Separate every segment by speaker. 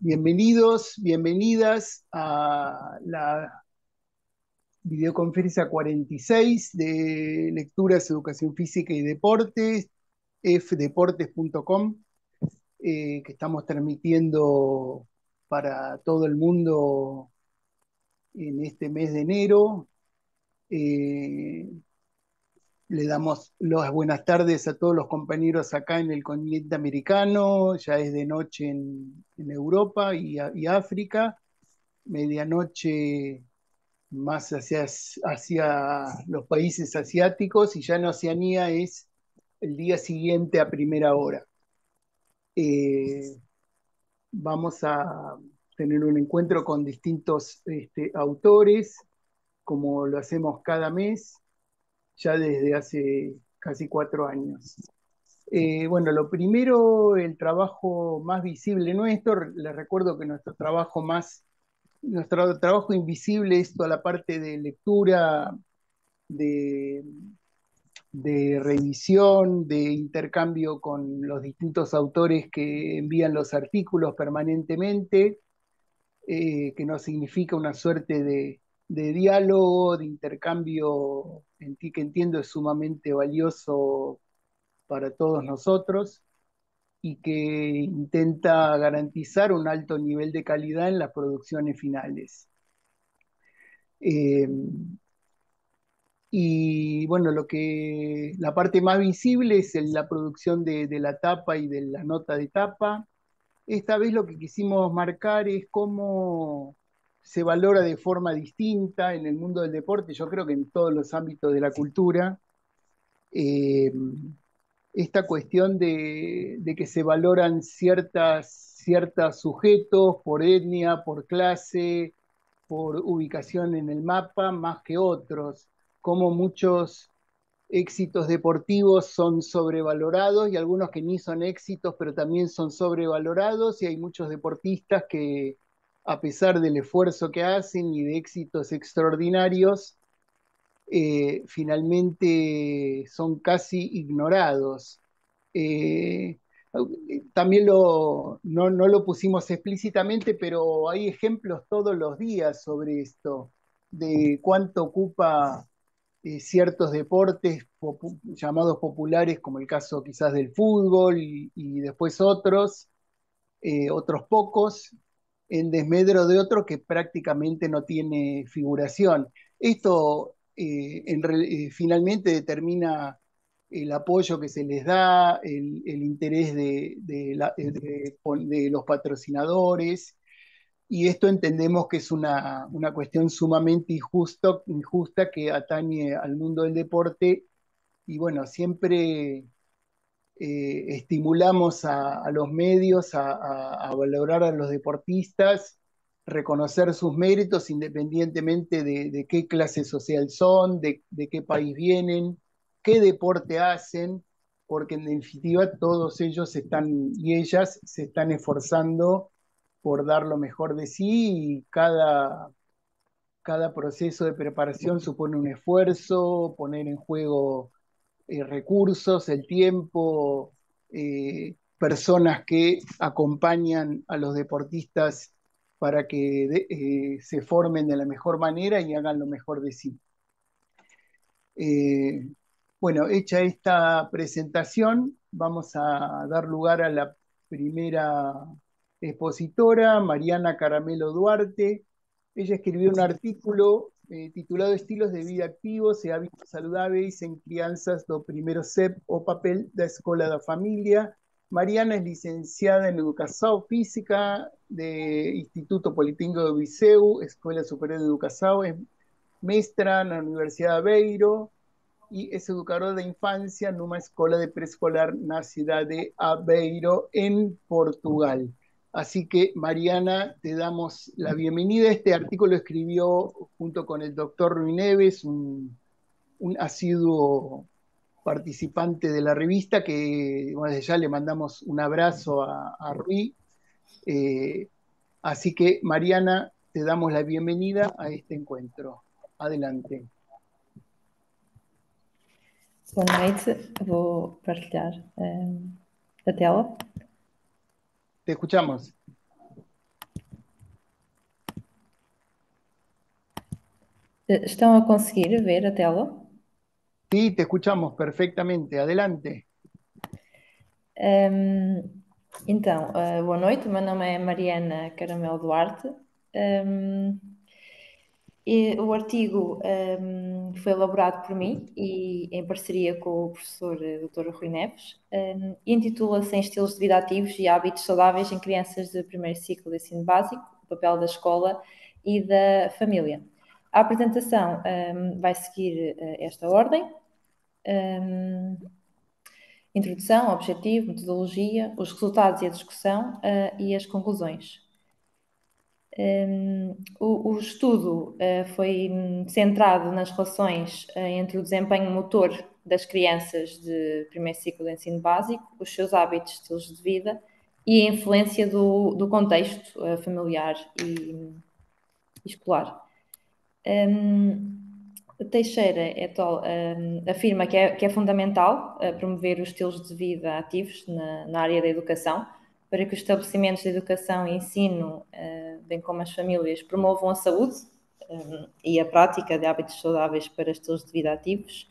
Speaker 1: Bienvenidos, bienvenidas a la videoconferencia 46 de Lecturas, Educación Física y Deportes, fdeportes.com, que estamos transmitiendo para todo el mundo en este mes de enero. Eh, Le damos las buenas tardes a todos los compañeros acá en el continente americano, ya es de noche en Europa y África, medianoche más hacia los países asiáticos, y ya en Oceanía es el día siguiente a primera hora. Eh, Vamos a tener un encuentro con distintos autores, como lo hacemos cada mes, ya desde hace casi 4 años. Bueno, lo primero, el trabajo más visible nuestro. Les recuerdo que nuestro trabajo invisible es toda la parte de lectura, de, de revisión, de intercambio con los distintos autores que envían los artículos permanentemente, que no significa una suerte de diálogo, de intercambio, que entiendo es sumamente valioso para todos nosotros y que intenta garantizar un alto nivel de calidad en las producciones finales. Eh, y bueno, la parte más visible es la producción de la tapa y de la nota de tapa. Esta vez lo que quisimos marcar es cómo se valora de forma distinta en el mundo del deporte, yo creo que en todos los ámbitos de la cultura, eh, esta cuestión de que se valoran ciertos sujetos por etnia, por clase, por ubicación en el mapa, más que otros, como muchos éxitos deportivos son sobrevalorados y algunos que ni son éxitos, pero también son sobrevalorados, y hay muchos deportistas que, a pesar del esfuerzo que hacen y de éxitos extraordinarios, finalmente son casi ignorados. Eh, También no lo pusimos explícitamente, pero hay ejemplos todos los días sobre esto, de cuánto ocupa ciertos deportes llamados populares, como el caso quizás del fútbol y después otros pocos, en desmedro de otro que prácticamente no tiene figuración. Esto finalmente determina el apoyo que se les da, el interés de los patrocinadores, y esto entendemos que es una cuestión sumamente injusta que atañe al mundo del deporte, y bueno, siempre estimulamos a los medios a valorar a los deportistas, reconocer sus méritos independientemente de qué clase social son, de qué país vienen, qué deporte hacen, porque en definitiva todos ellos y ellas se están esforzando por dar lo mejor de sí, y cada proceso de preparación supone un esfuerzo, poner en juego recursos, el tiempo, personas que acompañan a los deportistas para que se formen de la mejor manera y hagan lo mejor de sí. Eh, bueno, hecha esta presentación, vamos a dar lugar a la primera expositora, Mariana Caramelo Duarte. Ella escribió un artículo titulado Estilos de vida activos e hábitos saludables en crianças do primeiro CEP o papel da escola da familia. Mariana es licenciada en Educación Física de Instituto Politécnico de Viseu, Escuela Superior de Educación, es maestra en la Universidad de Aveiro y es educadora de infancia en una escuela de preescolar en la ciudad de Aveiro, en Portugal. Así que, Mariana, te damos la bienvenida. Este artículo escribió junto con el doctor Rui Neves, un asiduo participante de la revista, que bueno, desde ya le mandamos un abrazo a Rui. Eh, Así que, Mariana, te damos la bienvenida a este encuentro. Adelante.
Speaker 2: Boa noite, vou partilhar a tela.
Speaker 1: Te escuchamos.
Speaker 2: Estão a conseguir ver a tela?
Speaker 1: Sí, te escuchamos perfectamente. Adelante.
Speaker 2: Ahm, então, boa noite, o meu nome é Mariana Caramelo Duarte. Ahm, o artigo foi elaborado por mim e em parceria com o professor Dr. Rui Neves e intitula-se Em Estilos de Vida Ativos e Hábitos Saudáveis em Crianças de Primeiro Ciclo de Ensino Básico, o papel da escola e da família. A apresentação vai seguir esta ordem. Introdução, objetivo, metodologia, os resultados e a discussão e as conclusões. O estudo foi centrado nas relações entre o desempenho motor das crianças de primeiro ciclo de ensino básico, os seus hábitos, estilos de vida e a influência do contexto familiar e escolar. Teixeira et al. Afirma que é fundamental promover os estilos de vida ativos na área da educação, para que os estabelecimentos de educação e ensino, bem como as famílias, promovam a saúde e a prática de hábitos saudáveis para estilos de vida ativos.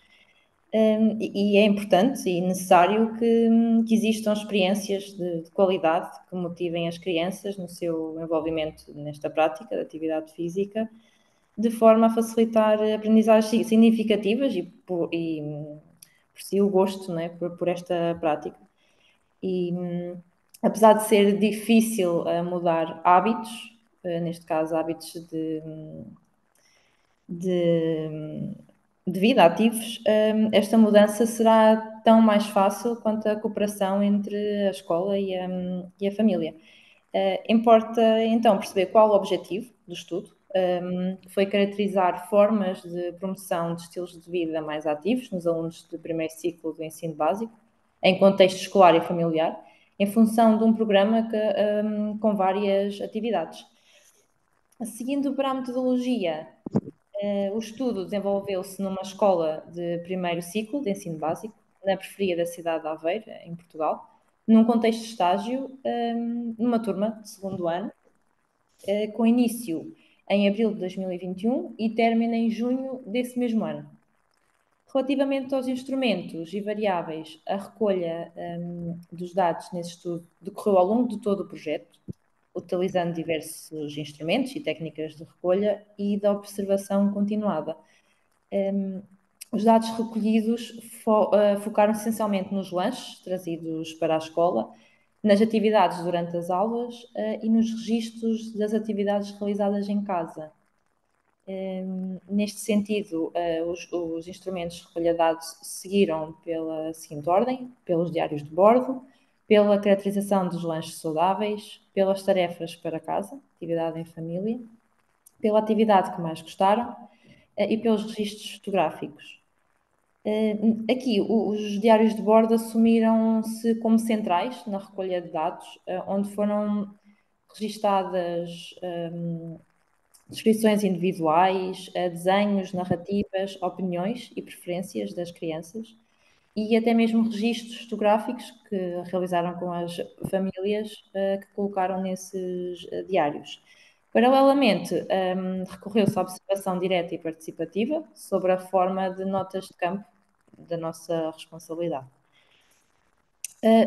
Speaker 2: E é importante e necessário que existam experiências de qualidade que motivem as crianças no seu envolvimento nesta prática de atividade física, de forma a facilitar aprendizagens significativas e por si o gosto, não é, por esta prática. E apesar de ser difícil mudar hábitos, neste caso hábitos de, de vida ativos, esta mudança será tão mais fácil quanto a cooperação entre a escola e a família. Importa então perceber qual o objetivo do estudo, que foi caracterizar formas de promoção de estilos de vida mais ativos nos alunos do primeiro ciclo do ensino básico, em contexto escolar e familiar, em função de um programa com várias atividades. Seguindo para a metodologia, o estudo desenvolveu-se numa escola de primeiro ciclo de ensino básico, na periferia da cidade de Aveiro, em Portugal, num contexto de estágio, numa turma de segundo ano, com início em abril de 2021 e término em junho desse mesmo ano. Relativamente aos instrumentos e variáveis, a recolha dos dados nesse estudo decorreu ao longo de todo o projeto, utilizando diversos instrumentos e técnicas de recolha e da observação continuada. Os dados recolhidos focaram essencialmente nos lanches trazidos para a escola, nas atividades durante as aulas e nos registros das atividades realizadas em casa. Neste sentido, os instrumentos de recolha de dados seguiram pela seguinte ordem: pelos diários de bordo, pela caracterização dos lanches saudáveis, pelas tarefas para casa, atividade em família, pela atividade que mais gostaram e pelos registros fotográficos. Aqui, os diários de bordo assumiram-se como centrais na recolha de dados, onde foram registadas descrições individuais, desenhos, narrativas, opiniões e preferências das crianças e até mesmo registros fotográficos que realizaram com as famílias que colocaram nesses diários. Paralelamente, recorreu-se à observação direta e participativa sobre a forma de notas de campo da nossa responsabilidade.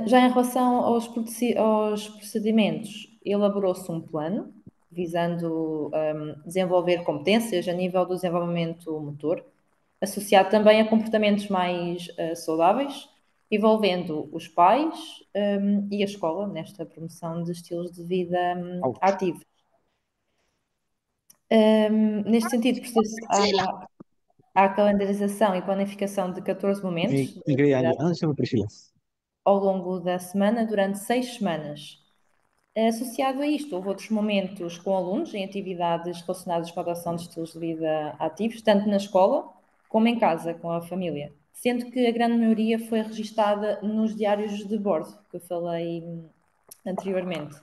Speaker 2: Já em relação aos procedimentos, elaborou-se um plano visando desenvolver competências a nível do desenvolvimento motor, associado também a comportamentos mais saudáveis, envolvendo os pais e a escola nesta promoção de estilos de vida ativos. Neste sentido, procede-se à calendarização e planificação de 14 momentos de atividade ao longo da semana, durante 6 semanas. Associado a isto, houve outros momentos com alunos em atividades relacionadas com a adoção de estilos de vida ativos, tanto na escola como em casa, com a família, sendo que a grande maioria foi registada nos diários de bordo, que eu falei anteriormente.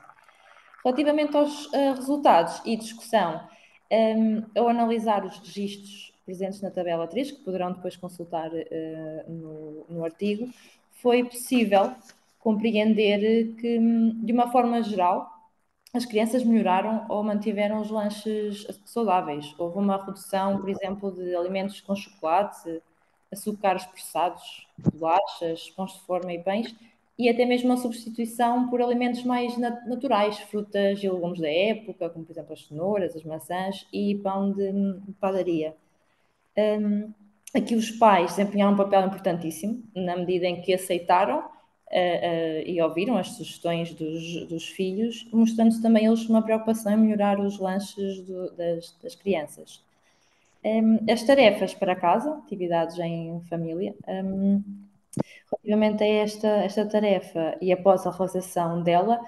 Speaker 2: Relativamente aos resultados e discussão, ao analisar os registros presentes na tabela 3, que poderão depois consultar no artigo, foi possível compreender que, de uma forma geral, as crianças melhoraram ou mantiveram os lanches saudáveis. Houve uma redução, por exemplo, de alimentos com chocolate, açúcares processados, bolachas, pães de forma e pães, e até mesmo a substituição por alimentos mais naturais, frutas e legumes da época, como por exemplo as cenouras, as maçãs e pão de padaria. Aqui os pais desempenharam um papel importantíssimo, na medida em que aceitaram e ouviram as sugestões dos filhos, mostrando também eles uma preocupação em melhorar os lanches das crianças. As tarefas para casa, atividades em família, relativamente a esta tarefa e após a realização dela,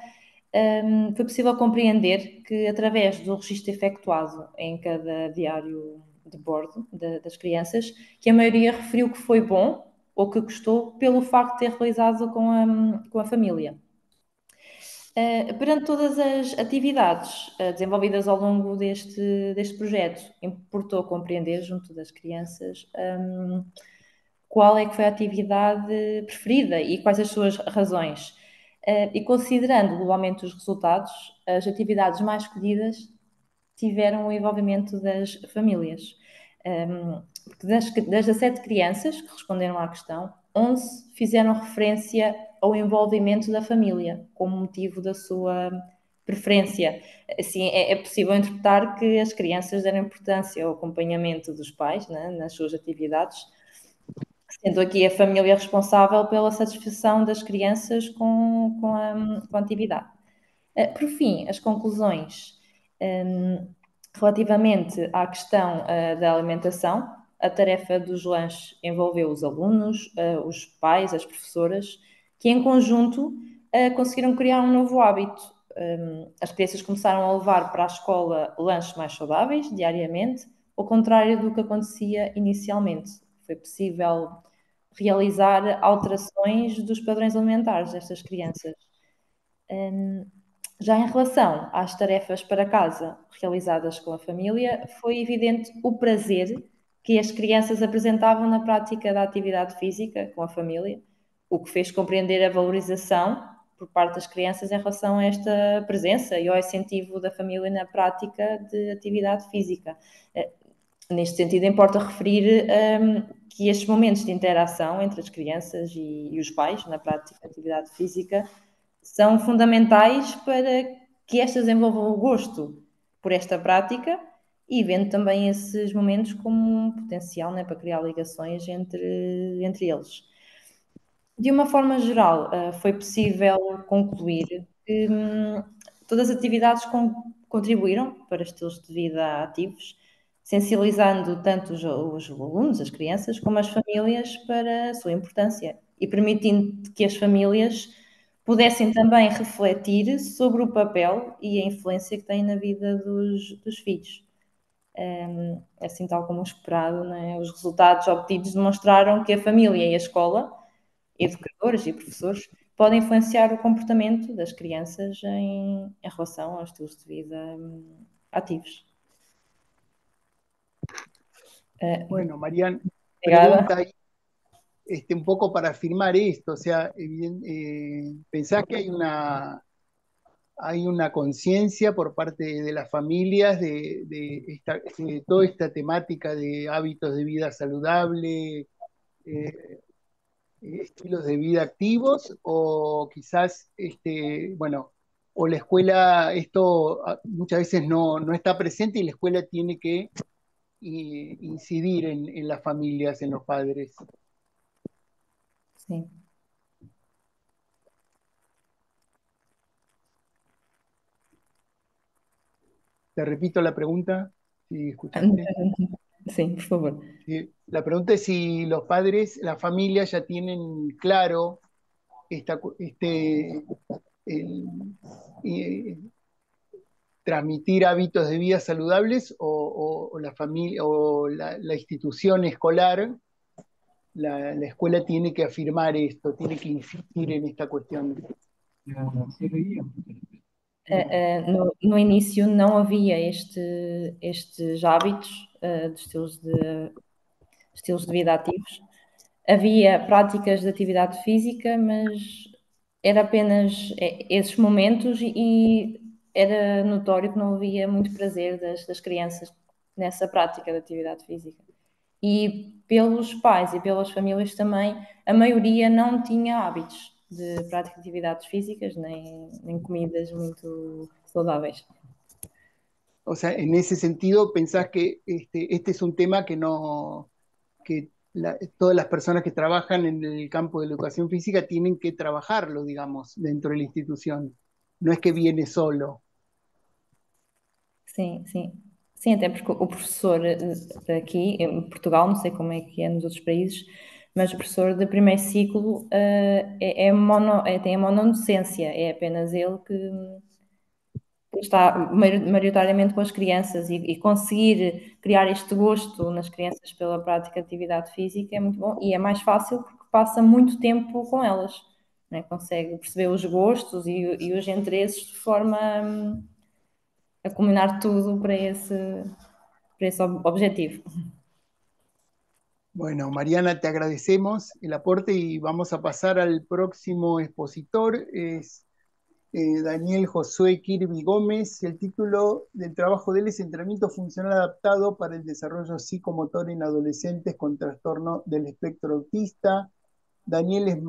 Speaker 2: foi possível compreender que, através do registro efetuado em cada diário de bordo das crianças, que a maioria referiu que foi bom ou que gostou pelo facto de ter realizado com a família. Perante todas as atividades desenvolvidas ao longo deste projeto, importou compreender, junto das crianças, qual é que foi a atividade preferida e quais as suas razões. E considerando globalmente os resultados, as atividades mais escolhidas tiveram o envolvimento das famílias. Das 17 crianças que responderam à questão, 11 fizeram referência ao envolvimento da família como motivo da sua preferência. Assim, é possível interpretar que as crianças deram importância ao acompanhamento dos pais, né, nas suas atividades, sendo aqui a família responsável pela satisfação das crianças com a atividade. Por fim, as conclusões. Relativamente à questão da alimentação, a tarefa dos lanches envolveu os alunos, os pais, as professoras, que em conjunto conseguiram criar um novo hábito. As crianças começaram a levar para a escola lanches mais saudáveis, diariamente, ao contrário do que acontecia inicialmente. Foi possível realizar alterações dos padrões alimentares destas crianças. Já em relação às tarefas para casa realizadas com a família, foi evidente o prazer que as crianças apresentavam na prática da atividade física com a família, o que fez compreender a valorização por parte das crianças em relação a esta presença e ao incentivo da família na prática de atividade física. Neste sentido, importa referir que estes momentos de interação entre as crianças e os pais na prática de atividade física são fundamentais para que estas desenvolvam o gosto por esta prática e vendo também esses momentos como um potencial, né, para criar ligações entre eles. De uma forma geral, foi possível concluir que todas as atividades contribuíram para estilos de vida ativos, sensibilizando tanto os alunos, as crianças, como as famílias para a sua importância e permitindo que as famílias pudessem também refletir sobre o papel e a influência que têm na vida dos filhos. Assim, tal como esperado, né? Os resultados obtidos demonstraram que a família e a escola, educadores e professores, podem influenciar o comportamento das crianças em relação aos estilos de vida ativos.
Speaker 1: Bueno, Marian,
Speaker 2: Obrigada.
Speaker 1: pregunta ahí, un poco para afirmar esto, o sea, ¿pensás que hay una conciencia por parte de las familias de toda esta temática de hábitos de vida saludable, estilos de vida activos, o quizás, bueno, o la escuela, esto muchas veces no está presente y la escuela tiene que incidir en las familias, en los padres?
Speaker 2: Sim.
Speaker 1: Te repito la pregunta, si escuchaste.
Speaker 2: Sim, por favor.
Speaker 1: Sí, la pregunta es si los padres, las familias ya tienen claro el- eh, transmitir hábitos de vida saludables o la familia o la institución escolar, la escuela tiene que afirmar esto, tiene que insistir en esta cuestión.
Speaker 2: No início não havia estes hábitos de estilos de vida ativos. Havia práticas de atividade física, mas era apenas esses momentos e era notório que não havia muito prazer das crianças nessa prática de atividade física. E pelos pais e pelas famílias também, a maioria não tinha hábitos de prática de atividades físicas, nem comidas muito saudáveis.
Speaker 1: O sea, en ese sentido, ¿pensás que este es un tema que no, que todas las personas que trabajan en el campo de la educación física tienen que trabajarlo, digamos, dentro de la institución? No es que viene solo.
Speaker 2: Sim, sim. Sim, até porque o professor aqui em Portugal, não sei como é que é nos outros países, mas o professor de primeiro ciclo tem a monodocência, é apenas ele que está maioritariamente com as crianças e conseguir criar este gosto nas crianças pela prática de atividade física é muito bom e é mais fácil porque passa muito tempo com elas, né? Consegue perceber os gostos e os interesses de forma a combinar tudo para esse objetivo.
Speaker 1: Bueno, Mariana, te agradecemos el aporte y vamos a pasar al próximo expositor. Es Daniel Josué Kirby Gómez. El título del trabajo de él es Entrenamiento Funcional Adaptado para el Desarrollo Psicomotor en Adolescentes con Trastorno del Espectro Autista. Daniel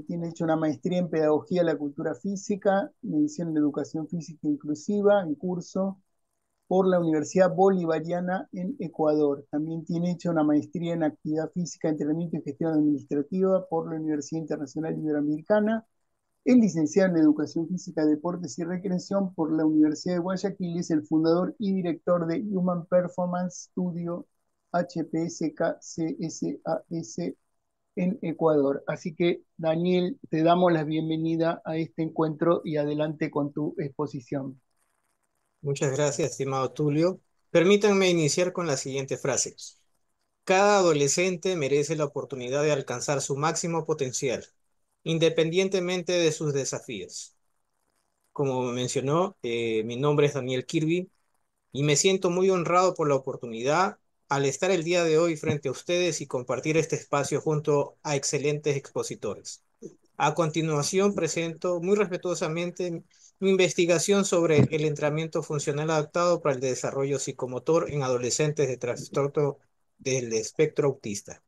Speaker 1: tiene hecho una maestría en Pedagogía de la Cultura Física, mención en Educación Física Inclusiva, en curso por la Universidad Bolivariana en Ecuador. También tiene hecho una maestría en Actividad Física, Entrenamiento y Gestión Administrativa por la Universidad Internacional Iberoamericana. Es licenciado en Educación Física, Deportes y Recreación por la Universidad de Guayaquil y es el fundador y director de Human Performance Studio HPSK-CSAS en Ecuador. Así que, Daniel, te damos la bienvenida a este encuentro y adelante con tu exposición.
Speaker 3: Muchas gracias, estimado Tulio. Permítanme iniciar con la siguiente frase. Cada adolescente merece la oportunidad de alcanzar su máximo potencial, independientemente de sus desafíos. Como mencionó, mi nombre es Daniel Kirby y me siento muy honrado por la oportunidad al estar el día de hoy frente a ustedes y compartir este espacio junto a excelentes expositores. A continuación, presento muy respetuosamente mi investigación sobre el entrenamiento funcional adaptado para el desarrollo psicomotor en adolescentes de trastorno del espectro autista.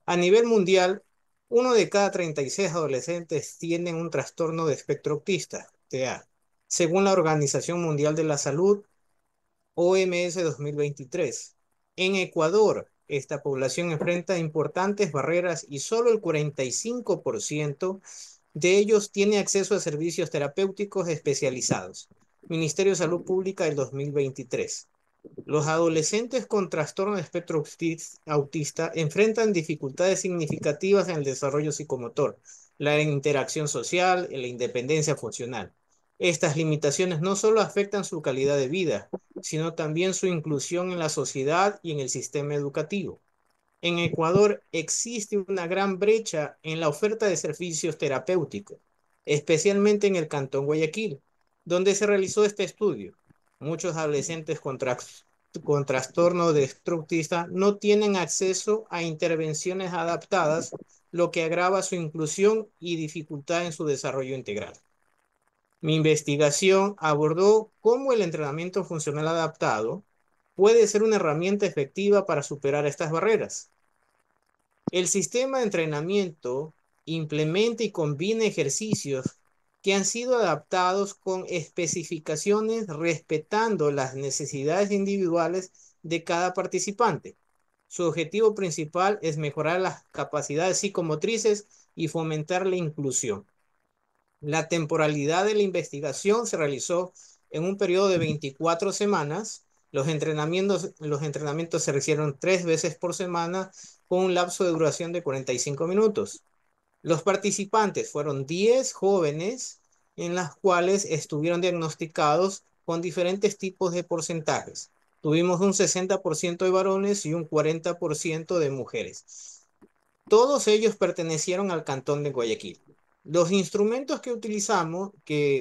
Speaker 3: A nivel mundial, 1 de cada 36 adolescentes tienen un trastorno de espectro autista, TEA, según la Organización Mundial de la Salud, OMS 2023. En Ecuador, esta población enfrenta importantes barreras y solo el 45% de ellos tiene acceso a servicios terapéuticos especializados. Ministerio de Salud Pública del 2023. Los adolescentes con trastorno de espectro autista enfrentan dificultades significativas en el desarrollo psicomotor, la interacción social y la independencia funcional. Estas limitaciones no solo afectan su calidad de vida, sino también su inclusión en la sociedad y en el sistema educativo. En Ecuador existe una gran brecha en la oferta de servicios terapéuticos, especialmente en el Cantón Guayaquil, donde se realizó este estudio. Muchos adolescentes con trastorno de espectro autista no tienen acceso a intervenciones adaptadas, lo que agrava su inclusión y dificultad en su desarrollo integral. Mi investigación abordó cómo el entrenamiento funcional adaptado puede ser una herramienta efectiva para superar estas barreras. El sistema de entrenamiento implementa y combina ejercicios que han sido adaptados con especificaciones respetando las necesidades individuales de cada participante. Su objetivo principal es mejorar las capacidades psicomotrices y fomentar la inclusión. La temporalidad de la investigación se realizó en un periodo de 24 semanas. Los entrenamientos se hicieron 3 veces por semana con un lapso de duración de 45 minutos. Los participantes fueron 10 jóvenes en las cuales estuvieron diagnosticados con diferentes tipos de porcentajes. Tuvimos un 60% de varones y un 40% de mujeres. Todos ellos pertenecieron al Cantón de Guayaquil. Los instrumentos que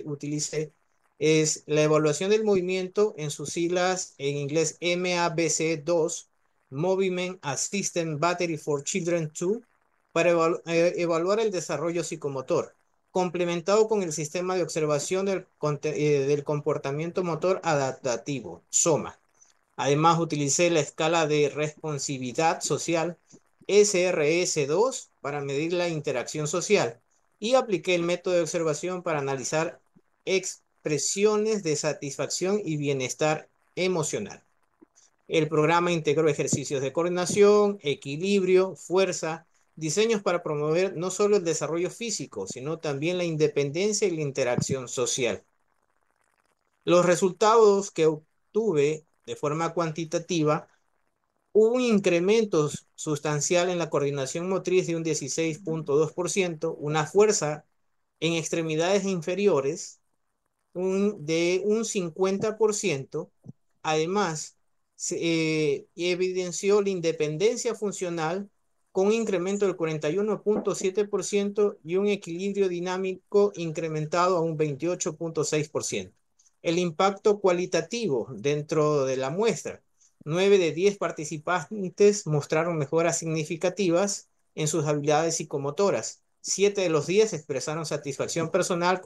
Speaker 3: utilicé es la evaluación del movimiento en sus siglas en inglés MABC2, Movement Assisted Battery for Children 2, para evaluar el desarrollo psicomotor. complementado con el sistema de observación del comportamiento motor adaptativo, SOMA. Además, utilicé la escala de responsividad social, SRS-2, para medir la interacción social y apliqué el método de observación para analizar expresiones de satisfacción y bienestar emocional. El programa integró ejercicios de coordinación, equilibrio, fuerza, diseños para promover no solo el desarrollo físico, sino también la independencia y la interacción social. Los resultados que obtuve de forma cuantitativa, hubo un incremento sustancial en la coordinación motriz de un 16.2%, una fuerza en extremidades inferiores de un 50%. Además, evidenció la independencia funcional con un incremento del 41.7% y un equilibrio dinámico incrementado a un 28.6%. El impacto cualitativo dentro de la muestra. 9 de 10 participantes mostraron mejoras significativas en sus habilidades psicomotoras. 7 de los 10 expresaron satisfacción personal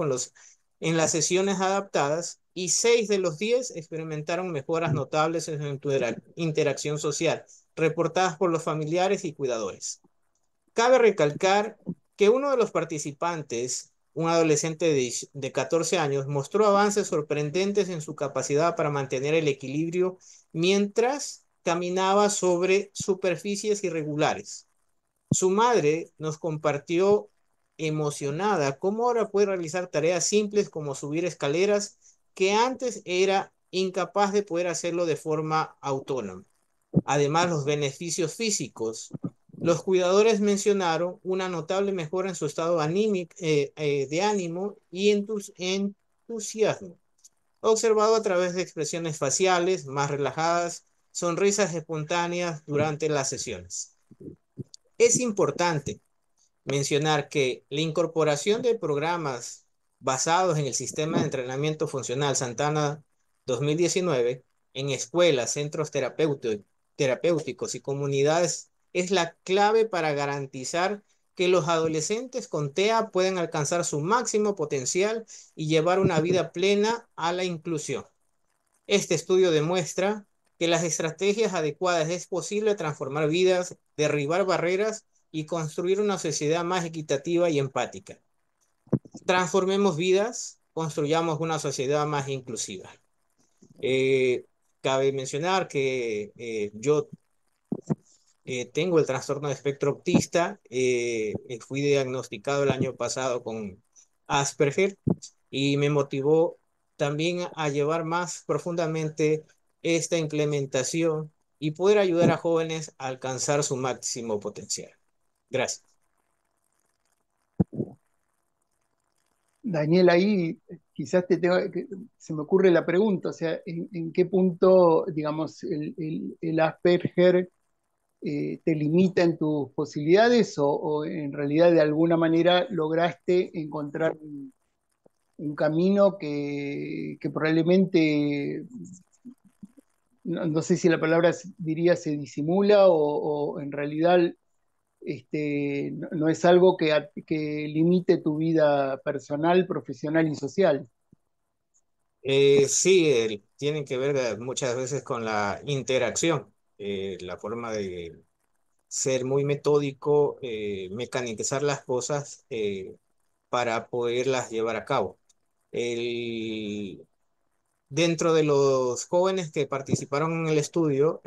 Speaker 3: en las sesiones adaptadas y 6 de los 10 experimentaron mejoras notables en su interacción social, reportadas por los familiares y cuidadores. Cabe recalcar que uno de los participantes, un adolescente de 14 años, mostró avances sorprendentes en su capacidad para mantener el equilibrio mientras caminaba sobre superficies irregulares. Su madre nos compartió emocionada cómo ahora puede realizar tareas simples como subir escaleras que antes era incapaz de poder hacerlo de forma autónoma. Además, los beneficios físicos. Los cuidadores mencionaron una notable mejora en su estado de ánimo y entusiasmo, observado a través de expresiones faciales más relajadas, sonrisas espontáneas durante las sesiones. Es importante mencionar que la incorporación de programas basados en el sistema de entrenamiento funcional Santana 2019 en escuelas, centros terapéuticos y comunidades es la clave para garantizar que los adolescentes con TEA pueden alcanzar su máximo potencial y llevar una vida plena a la inclusión. Este estudio demuestra que las estrategias adecuadas es posible transformar vidas, derribar barreras y construir una sociedad más equitativa y empática. Transformemos vidas, construyamos una sociedad más inclusiva. Cabe mencionar que yo tengo el trastorno de espectro autista, fui diagnosticado el año pasado con Asperger y me motivó también a llevar más profundamente esta implementación y poder ayudar a jóvenes a alcanzar su máximo potencial. Gracias.
Speaker 1: Daniel, ahí quizás se me ocurre la pregunta, o sea, ¿en qué punto, digamos, el Asperger te limita en tus posibilidades o en realidad de alguna manera lograste encontrar un camino que probablemente, no sé si la palabra diría se disimula o en realidad no es algo que limite tu vida personal, profesional y social?
Speaker 3: Sí, tienen que ver muchas veces con la interacción, la forma de ser muy metódico, mecanizar las cosas para poderlas llevar a cabo. El, Dentro de los jóvenes que participaron en el estudio,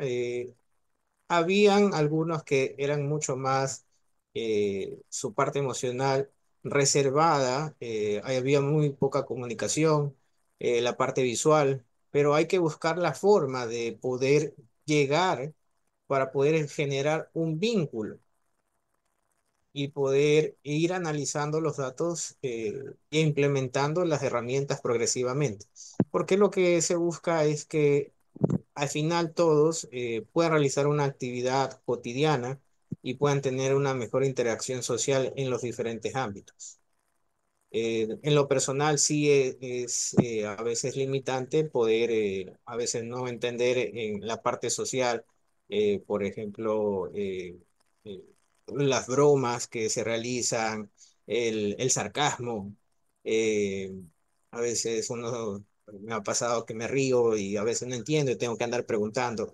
Speaker 3: habían algunos que eran mucho más su parte emocional reservada, había muy poca comunicación, la parte visual, pero hay que buscar la forma de poder llegar para poder generar un vínculo y poder ir analizando los datos e implementando las herramientas progresivamente. Porque lo que se busca es que al final todos puedan realizar una actividad cotidiana y puedan tener una mejor interacción social en los diferentes ámbitos. En lo personal sí es a veces limitante poder a veces no entender en la parte social, por ejemplo, las bromas que se realizan, el sarcasmo. eh, a veces uno, me ha pasado que me río y a veces no entiendo y tengo que andar preguntando.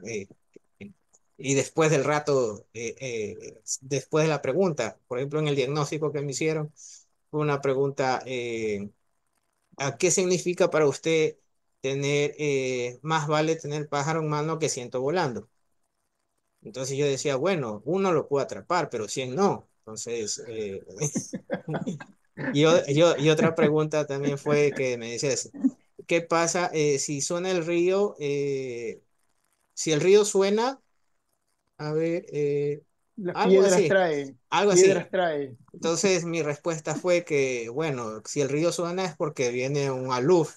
Speaker 3: Y después del rato, después de la pregunta, por ejemplo, en el diagnóstico que me hicieron, fue una pregunta, ¿a qué significa para usted tener, más vale tener pájaro en mano que ciento volando? Entonces yo decía, bueno, uno lo puede atrapar, pero 100 no. Entonces, y otra pregunta también fue que me decías, ¿qué pasa si suena el río? Si el río suena, a ver,
Speaker 1: Las
Speaker 3: algo así, algo
Speaker 1: piedras
Speaker 3: así.
Speaker 1: trae.
Speaker 3: Entonces mi respuesta fue que, bueno, si el río suena es porque viene un alud.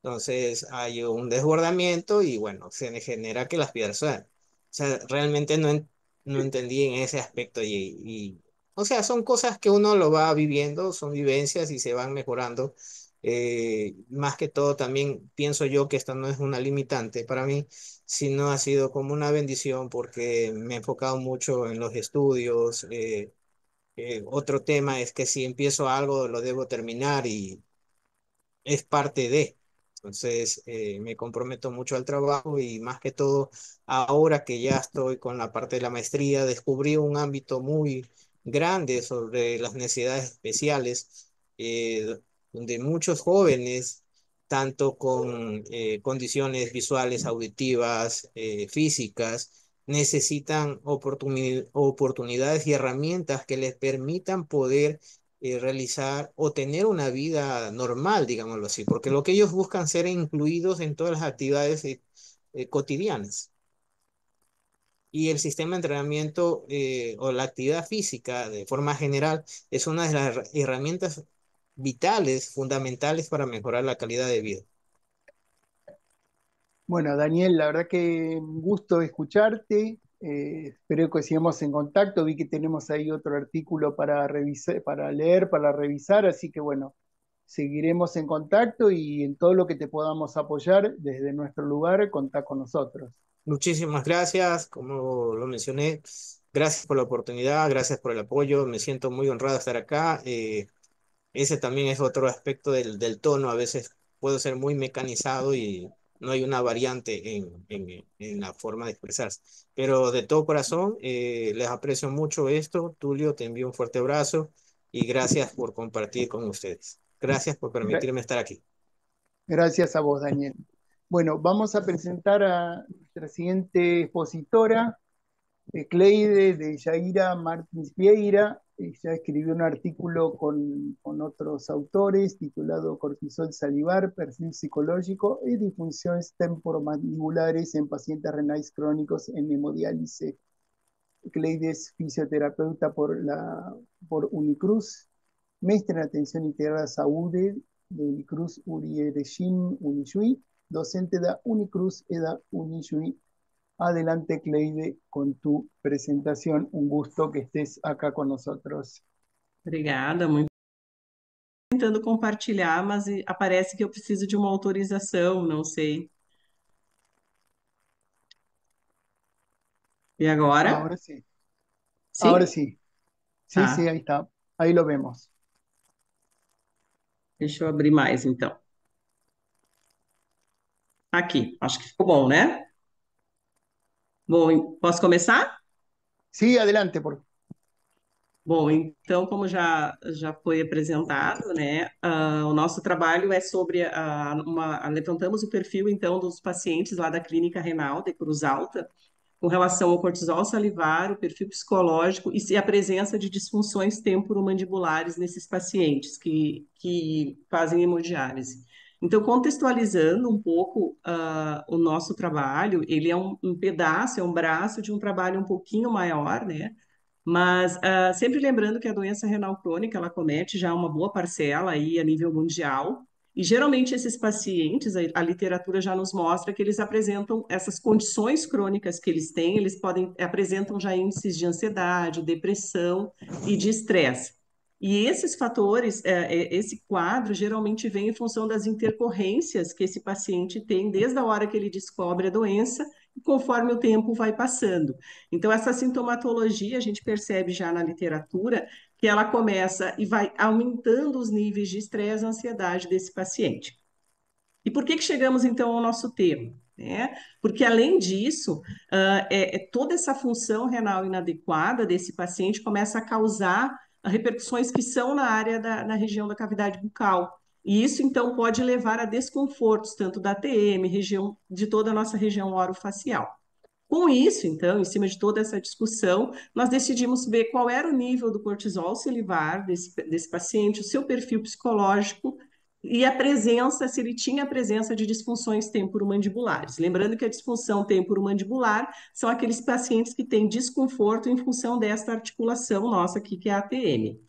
Speaker 3: Entonces hay un desbordamiento y bueno, se genera que las piedras suenan. O sea, realmente no entendí en ese aspecto o sea, son cosas que uno lo va viviendo, son vivencias y se van mejorando. Más que todo también pienso yo que esto no es una limitante para mí, sino ha sido como una bendición porque me he enfocado mucho en los estudios. Otro tema es que si empiezo algo lo debo terminar y es parte de. Entonces, me comprometo mucho al trabajo y más que todo, ahora que ya estoy con la parte de la maestría, descubrí un ámbito muy grande sobre las necesidades especiales, donde muchos jóvenes, tanto con condiciones visuales, auditivas, físicas, necesitan oportunidades y herramientas que les permitan poder realizar o tener una vida normal, digámoslo así, porque lo que ellos buscan ser incluidos en todas las actividades cotidianas. Y el sistema de entrenamiento o la actividad física de forma general es una de las herramientas vitales, fundamentales para mejorar la calidad de vida.
Speaker 1: Bueno, Daniel, la verdad que un gusto escucharte. Espero que sigamos en contacto. Vi que tenemos ahí otro artículo para revisar, para leer, para revisar, así que bueno, seguiremos en contacto y en todo lo que te podamos apoyar desde nuestro lugar, contá con nosotros.
Speaker 3: Muchísimas gracias, como lo mencioné, gracias por la oportunidad, gracias por el apoyo, me siento muy honrado de estar acá. Ese también es otro aspecto del tono. A veces puedo ser muy mecanizado y no hay una variante en la forma de expresarse. Pero de todo corazón, les aprecio mucho esto. Tulio, te envío un fuerte abrazo y gracias por compartir con ustedes. Gracias por
Speaker 1: Gra-
Speaker 3: permitirme estar aquí.
Speaker 1: Gracias a vos, Daniel. Bueno, vamos a presentar a nuestra siguiente expositora, Cleide de Yaira Martins Vieira. Ella escribió un artículo con otros autores titulado Cortisol salivar, perfil psicológico y disfunciones temporomandibulares en pacientes renales crónicos en hemodiálisis. Cleide es fisioterapeuta por Unicruz, maestra en atención integrada saúde de Unicruz Urierejin Unishui, docente de Unicruz Eda Unishui. Adelante, Cleide, con tu presentación. Un gusto que estés acá con nosotros.
Speaker 4: Obrigada, muito tentando compartilhar, mas aparece que eu preciso de uma autorização, não sei. E agora?
Speaker 1: Ahora sí, ahora
Speaker 4: Sim?
Speaker 1: sí. Sí, sí,
Speaker 4: Tá.
Speaker 1: ahí está. Ahí lo vemos.
Speaker 4: Deixa eu abrir mais então. Aqui, acho que ficou bom, né? Bom, posso começar?
Speaker 1: Sí, adelante, por
Speaker 4: Bom, então, como já foi apresentado, né, o nosso trabalho é sobre levantamos o perfil, então, dos pacientes lá da Clínica Renal de Cruz Alta, com relação ao cortisol salivar, o perfil psicológico e se a presença de disfunções temporomandibulares nesses pacientes que fazem hemodiálise. Então, contextualizando um pouco o nosso trabalho, ele é um pedaço, é um braço de um trabalho um pouquinho maior, né? Mas sempre lembrando que a doença renal crônica ela comete já uma boa parcela aí a nível mundial. E geralmente esses pacientes, a literatura já nos mostra que eles apresentam essas condições crônicas que eles têm, eles apresentam já índices de ansiedade, depressão e de estresse. E esses fatores, esse quadro geralmente vem em função das intercorrências que esse paciente tem desde a hora que ele descobre a doença e conforme o tempo vai passando. Então, essa sintomatologia a gente percebe já na literatura que ela começa e vai aumentando os níveis de estresse e ansiedade desse paciente. E por que chegamos, então, ao nosso termo? Né? Porque, além disso, toda essa função renal inadequada desse paciente começa a causar repercussões que são na região da cavidade bucal. E isso, então, pode levar a desconfortos, tanto da TM, de toda a nossa região orofacial. Com isso, então, em cima de toda essa discussão, nós decidimos ver qual era o nível do cortisol salivar desse paciente, o seu perfil psicológico e a presença, se ele tinha a presença de disfunções temporomandibulares. Lembrando que a disfunção temporomandibular são aqueles pacientes que têm desconforto em função desta articulação nossa aqui, que é a ATM.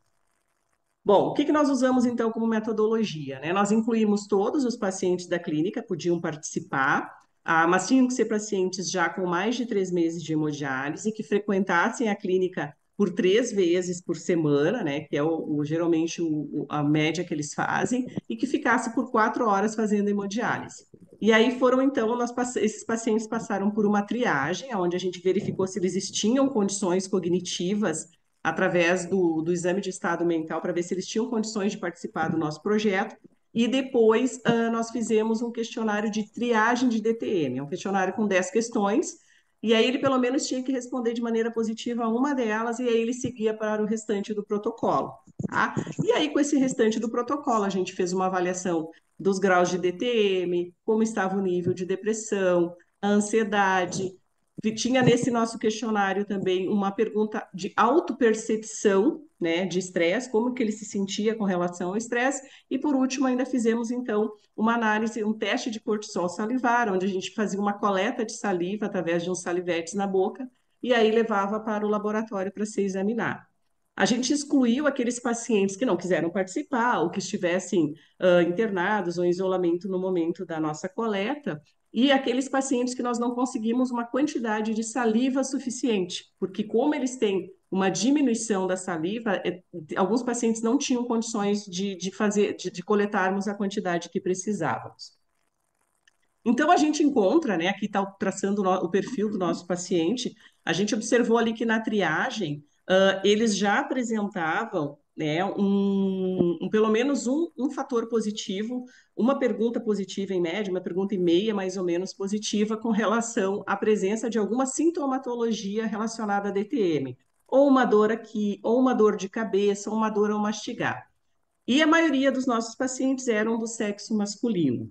Speaker 4: Bom, o que nós usamos então como metodologia, né? Nós incluímos todos os pacientes da clínica, podiam participar, mas tinham que ser pacientes já com mais de 3 meses de hemodiálise, que frequentassem a clínica por 3 vezes por semana, né? Que é geralmente a média que eles fazem, e que ficasse por 4 horas fazendo hemodiálise. E aí foram, então, esses pacientes passaram por uma triagem, onde a gente verificou se eles tinham condições cognitivas através do exame de estado mental para ver se eles tinham condições de participar do nosso projeto. E depois nós fizemos um questionário de triagem de DTM, um questionário com 10 questões, e aí ele pelo menos tinha que responder de maneira positiva a uma delas, e aí ele seguia para o restante do protocolo. Tá? E aí, com esse restante do protocolo, a gente fez uma avaliação dos graus de DTM, como estava o nível de depressão, a ansiedade. Tinha nesse nosso questionário também uma pergunta de autopercepção, né, de estresse, como que ele se sentia com relação ao estresse, e por último ainda fizemos então uma análise, um teste de cortisol salivar, onde a gente fazia uma coleta de saliva através de uns salivetes na boca, e aí levava para o laboratório para ser examinado. A gente excluiu aqueles pacientes que não quiseram participar ou que estivessem internados ou em isolamento no momento da nossa coleta, e aqueles pacientes que nós não conseguimos uma quantidade de saliva suficiente, porque como eles têm uma diminuição da saliva, alguns pacientes não tinham condições de coletarmos a quantidade que precisávamos. Então, a gente encontra, né, aqui está traçando o perfil do nosso paciente, a gente observou ali que na triagem, eles já apresentavam, né, pelo menos um fator positivo, uma pergunta positiva em média, uma pergunta e meia mais ou menos positiva com relação à presença de alguma sintomatologia relacionada a DTM, ou uma dor aqui, ou uma dor de cabeça, ou uma dor ao mastigar. E a maioria dos nossos pacientes eram do sexo masculino.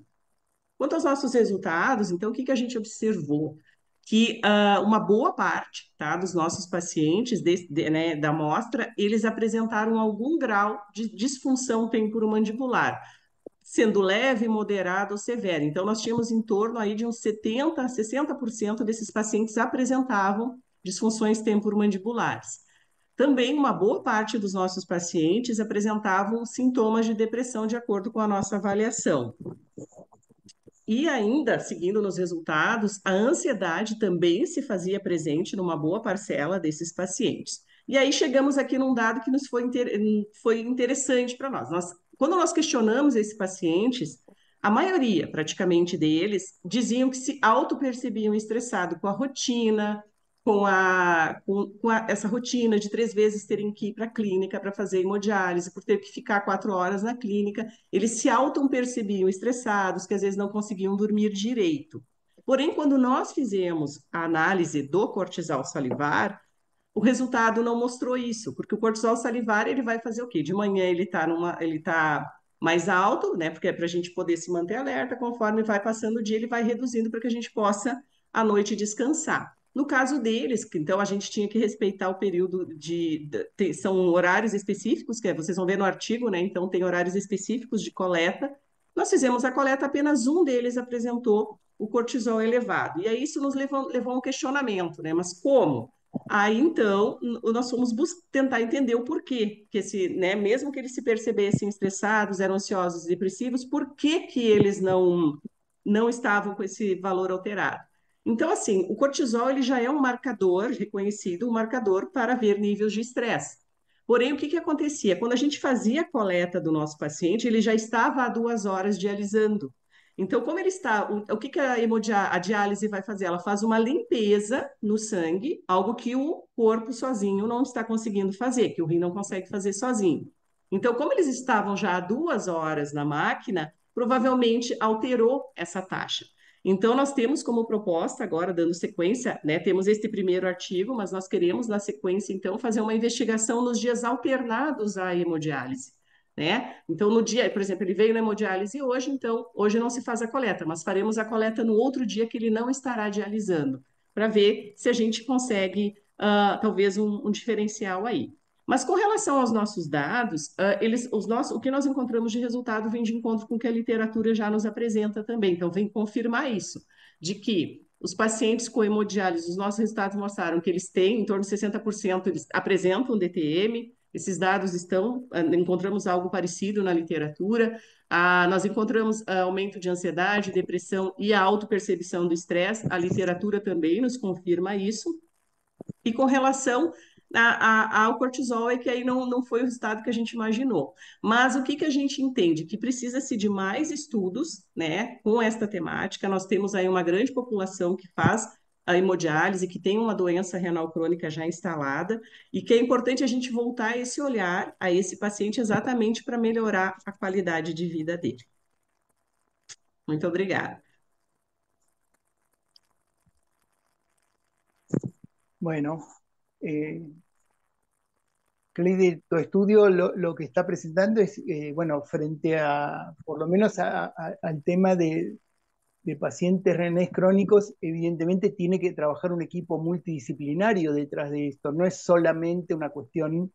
Speaker 4: Quanto aos nossos resultados, então, o que a gente observou? Que uma boa parte, tá, dos nossos pacientes né, da amostra, eles apresentaram algum grau de disfunção temporomandibular, sendo leve, moderado ou severa. Então, nós tínhamos em torno aí de uns 70% a 60% desses pacientes apresentavam disfunções temporomandibulares. Também uma boa parte dos nossos pacientes apresentavam sintomas de depressão, de acordo com a nossa avaliação. E ainda, seguindo nos resultados, a ansiedade também se fazia presente numa boa parcela desses pacientes. E aí chegamos aqui num dado que nos foi interessante para nós. Quando nós questionamos esses pacientes, a maioria, praticamente deles, diziam que se auto-percebiam estressados com a rotina, com essa rotina de 3 vezes terem que ir para a clínica para fazer hemodiálise, por ter que ficar 4 horas na clínica, eles se auto-percebiam estressados, que às vezes não conseguiam dormir direito. Porém, quando nós fizemos a análise do cortisol salivar, o resultado não mostrou isso, porque o cortisol salivar ele vai fazer o quê? De manhã ele está mais alto, né? Porque é para a gente poder se manter alerta, conforme vai passando o dia, ele vai reduzindo para que a gente possa à noite descansar. No caso deles, então a gente tinha que respeitar o período são horários específicos, que vocês vão ver no artigo, né? Então tem horários específicos de coleta. Nós fizemos a coleta, apenas um deles apresentou o cortisol elevado. E aí isso nos levou a um questionamento, né? Mas como? Aí, então, nós fomos tentar entender o porquê, que né, mesmo que eles se percebessem estressados, eram ansiosos e depressivos, por que eles não estavam com esse valor alterado? Então, assim, o cortisol ele já é um marcador reconhecido, um marcador para ver níveis de estresse. Porém, o que acontecia? Quando a gente fazia a coleta do nosso paciente, ele já estava há 2 horas dialisando. Então, como ele está, o que que a diálise vai fazer? Ela faz uma limpeza no sangue, algo que o corpo sozinho não está conseguindo fazer, que o rim não consegue fazer sozinho. Então, como eles estavam já há 2 horas na máquina, provavelmente alterou essa taxa. Então, nós temos como proposta, agora dando sequência, né? Temos este primeiro artigo, mas nós queremos, na sequência, então, fazer uma investigação nos dias alternados à hemodiálise, né? Então, no dia, por exemplo, ele veio na hemodiálise hoje, então, hoje não se faz a coleta, mas faremos a coleta no outro dia que ele não estará dialisando, para ver se a gente consegue, talvez, um diferencial aí. Mas com relação aos nossos dados, o que nós encontramos de resultado vem de encontro com o que a literatura já nos apresenta também. Então, vem confirmar isso, de que os pacientes com hemodiálise, os nossos resultados mostraram que eles têm, em torno de 60%, eles apresentam DTM. Esses dados encontramos algo parecido na literatura. Nós encontramos aumento de ansiedade, depressão e a autopercepção do estresse. A literatura também nos confirma isso. E com relação ao cortisol, é que aí não foi o resultado que a gente imaginou. Mas o que que a gente entende? Que precisa-se de mais estudos, né, com esta temática. Nós temos aí uma grande população que faz a hemodiálise, que tem uma doença renal crônica já instalada, e que é importante a gente voltar esse olhar a esse paciente exatamente para melhorar a qualidade de vida dele. Muito obrigada.
Speaker 1: Bueno, Cleide, tu estudio lo que está presentando es, bueno, frente a, por lo menos al tema de pacientes renales crónicos, evidentemente tiene que trabajar un equipo multidisciplinario detrás de esto. No es solamente una cuestión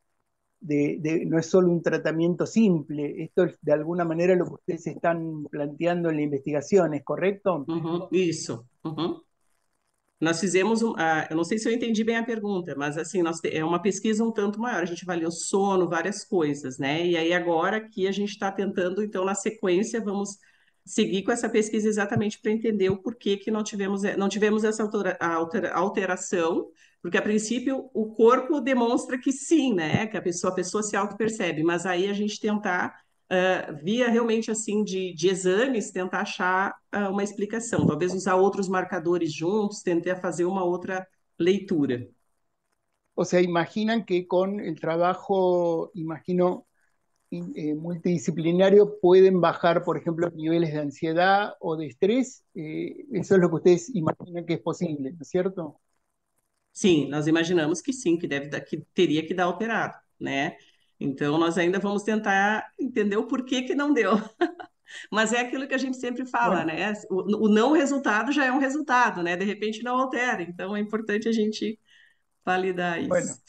Speaker 1: no es solo un tratamiento simple. Esto es de alguna manera lo que ustedes están planteando en la investigación, ¿es correcto?
Speaker 4: Isso. Nós fizemos, eu não sei se eu entendi bem a pergunta, mas assim, é uma pesquisa um tanto maior, a gente avaliou sono, várias coisas, né? E aí agora que a gente está tentando, então, na sequência, vamos seguir com essa pesquisa exatamente para entender o porquê que não tivemos essa alteração, porque a princípio o corpo demonstra que sim, né? Que a pessoa se auto-percebe, mas aí a gente tentar via realmente assim de exames, tentar achar uma explicação, talvez usar outros marcadores juntos, tentar fazer uma outra leitura.
Speaker 1: O sea, imaginan que con el trabajo, imagino, multidisciplinario pueden bajar, por ejemplo, niveles de ansiedad o de estrés. Eso es lo que ustedes imaginan que es posible, ¿no es cierto?
Speaker 4: Sim, nós imaginamos que sim, que teria que dar alterado, né? Então, nós ainda vamos tentar entender o porquê que não deu. Mas é aquilo que a gente sempre fala,
Speaker 1: Bueno,
Speaker 4: né? O não resultado já é um resultado, né? De repente não altera. Então, é importante a gente validar
Speaker 1: bueno,
Speaker 4: isso.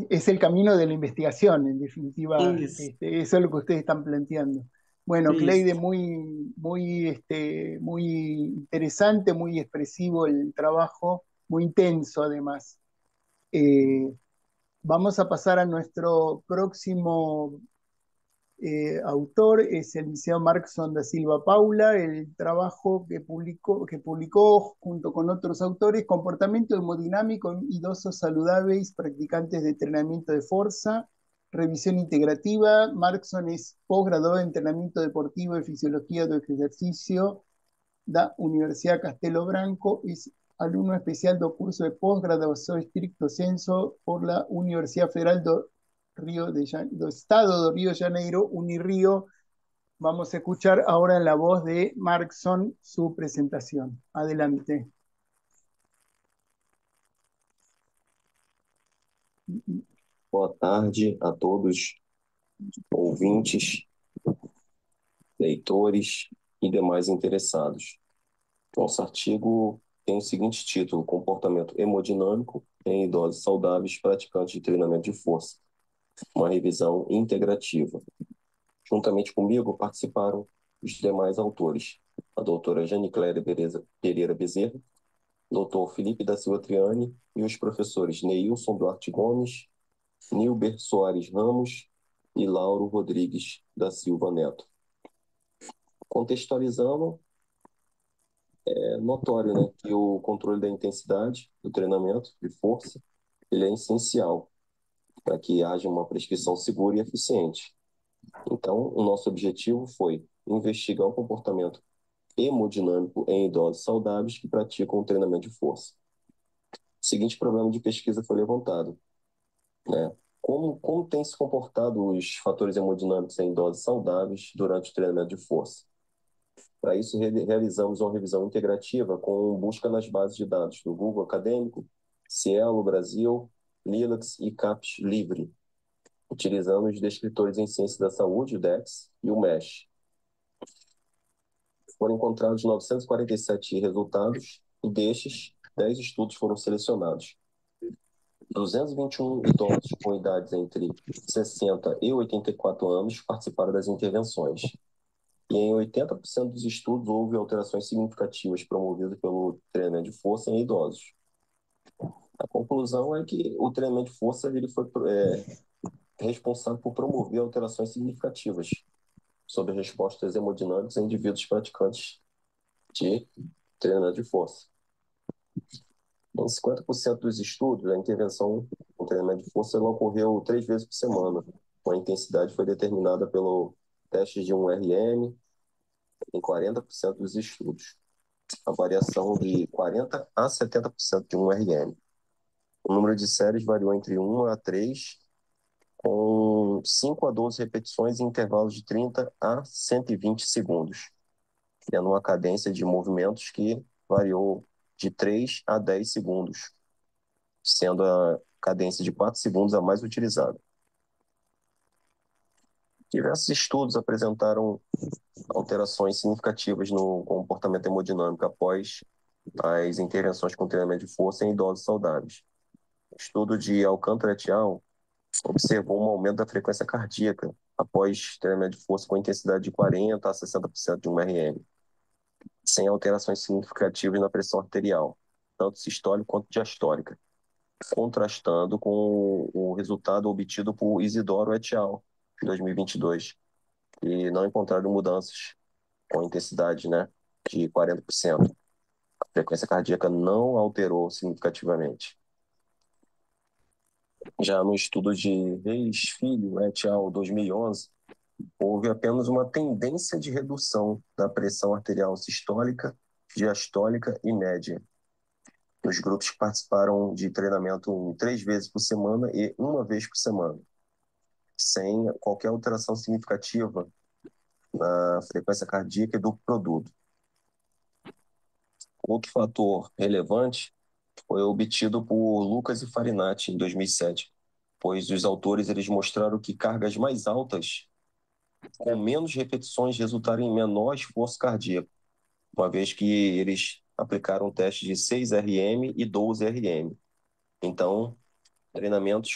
Speaker 1: es el camino de la investigación, en definitiva,
Speaker 4: Isso,
Speaker 1: eso es lo que ustedes están planteando. Bueno, Cleide,
Speaker 4: isso.
Speaker 1: muy interesante, muy expresivo el trabajo, muy intenso además. Eh, Vamos a pasar a nuestro próximo autor, es el liceo Markson da Silva Paula, el trabajo que publicó junto con otros autores, Comportamiento hemodinámico en idosos saludables, practicantes de entrenamiento de fuerza, revisión integrativa. Markson es posgraduado en entrenamiento deportivo y fisiología del ejercicio da Universidad Castelo Branco, es alumno especial del curso de posgraduación estricto senso por la Universidad Federal do Estado de Río de Janeiro, Unirío. Vamos a escuchar ahora en la voz de Markson su presentación. Adelante.
Speaker 5: Boa tarde a todos, ouvintes, leitores e demais interessados. Nosso artigo tem o seguinte título: Comportamento hemodinâmico em idosos saudáveis praticantes de treinamento de força. Uma revisão integrativa. Juntamente comigo participaram os demais autores: a doutora Janicléria Pereira Bezerra, doutor Felipe da Silva Triani e os professores Neilson Duarte Gomes, Nilber Soares Ramos e Lauro Rodrigues da Silva Neto. Contextualizando, é notório, né, que o controle da intensidade do treinamento de força ele é essencial para que haja uma prescrição segura e eficiente. Então, o nosso objetivo foi investigar o comportamento hemodinâmico em idosos saudáveis que praticam treinamento de força. O seguinte problema de pesquisa foi levantado, né? Como tem se comportado os fatores hemodinâmicos em idosos saudáveis durante o treinamento de força? Para isso, realizamos uma revisão integrativa com busca nas bases de dados do Google Acadêmico, Cielo Brasil, Lilacs e CAPS Livre, utilizando os descritores em ciência da saúde, o DEX, e o MESH. Foram encontrados 947 resultados e destes, 10 estudos foram selecionados. 221 idosos com idades entre 60 e 84 anos participaram das intervenções. E em 80% dos estudos houve alterações significativas promovidas pelo treinamento de força em idosos. A conclusão é que o treinamento de força ele foi responsável por promover alterações significativas sobre respostas hemodinâmicas em indivíduos praticantes de treinamento de força. Em 50% dos estudos, a intervenção com treinamento de força ela ocorreu 3 vezes por semana. A intensidade foi determinada pelo teste de 1RM em 40% dos estudos. A variação de 40% a 70% de 1RM. O número de séries variou entre 1 a 3, com 5 a 12 repetições em intervalos de 30 a 120 segundos, tendo uma cadência de movimentos que variou de 3 a 10 segundos, sendo a cadência de 4 segundos a mais utilizada. Diversos estudos apresentaram alterações significativas no comportamento hemodinâmico após as intervenções com treinamento de força em idosos saudáveis. O estudo de Alcântara et al. Observou um aumento da frequência cardíaca após treinamento de força com intensidade de 40% a 60% de 1RM, sem alterações significativas na pressão arterial, tanto sistólica quanto diastólica, contrastando com o resultado obtido por Isidoro et al. Em 2022, e não encontraram mudanças com intensidade, de 40%. A frequência cardíaca não alterou significativamente. Já no estudo de Reis Filho et al. 2011, houve apenas uma tendência de redução da pressão arterial sistólica, diastólica e média nos grupos que participaram de treinamento 3 vezes por semana e 1 vez por semana, sem qualquer alteração significativa na frequência cardíaca e do produto. Outro fator relevante foi obtido por Lucas e Farinati em 2007, pois os autores eles mostraram que cargas mais altas, com menos repetições, resultaram em menor esforço cardíaco, uma vez que eles aplicaram um teste de 6 RM e 12 RM. Então, treinamentos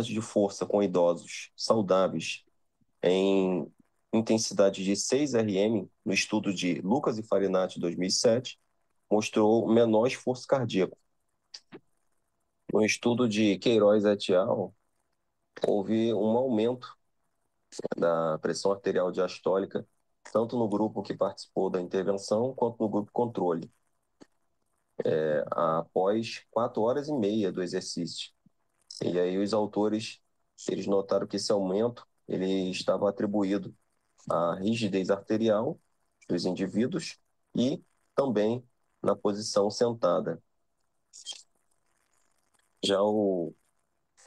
Speaker 5: de força com idosos saudáveis em intensidade de 6 RM, no estudo de Lucas e Farinati, 2007, mostrou menor esforço cardíaco. No estudo de Queiroz et al., houve um aumento da pressão arterial diastólica, tanto no grupo que participou da intervenção, quanto no grupo controle, após 4 horas e meia do exercício. E aí os autores, eles notaram que esse aumento ele estava atribuído à rigidez arterial dos indivíduos e também na posição sentada. Já o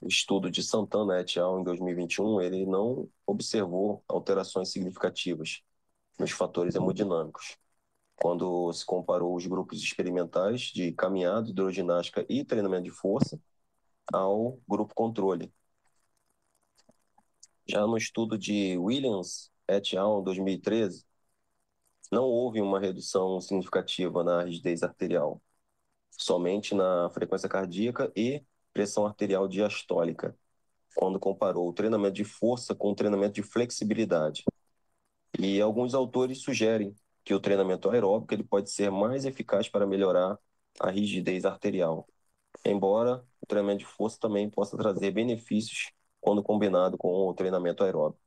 Speaker 5: estudo de Santana et al. Em 2021, ele não observou alterações significativas nos fatores hemodinâmicos, quando se comparou os grupos experimentais de caminhada, hidroginástica e treinamento de força ao grupo controle. Já no estudo de Williams et al. Em 2013, não houve uma redução significativa na rigidez arterial, somente na frequência cardíaca e pressão arterial diastólica, quando comparou o treinamento de força com o treinamento de flexibilidade. E alguns autores sugerem que o treinamento aeróbico ele pode ser mais eficaz para melhorar a rigidez arterial, embora o treinamento de força também possa trazer benefícios quando combinado com o treinamento aeróbico.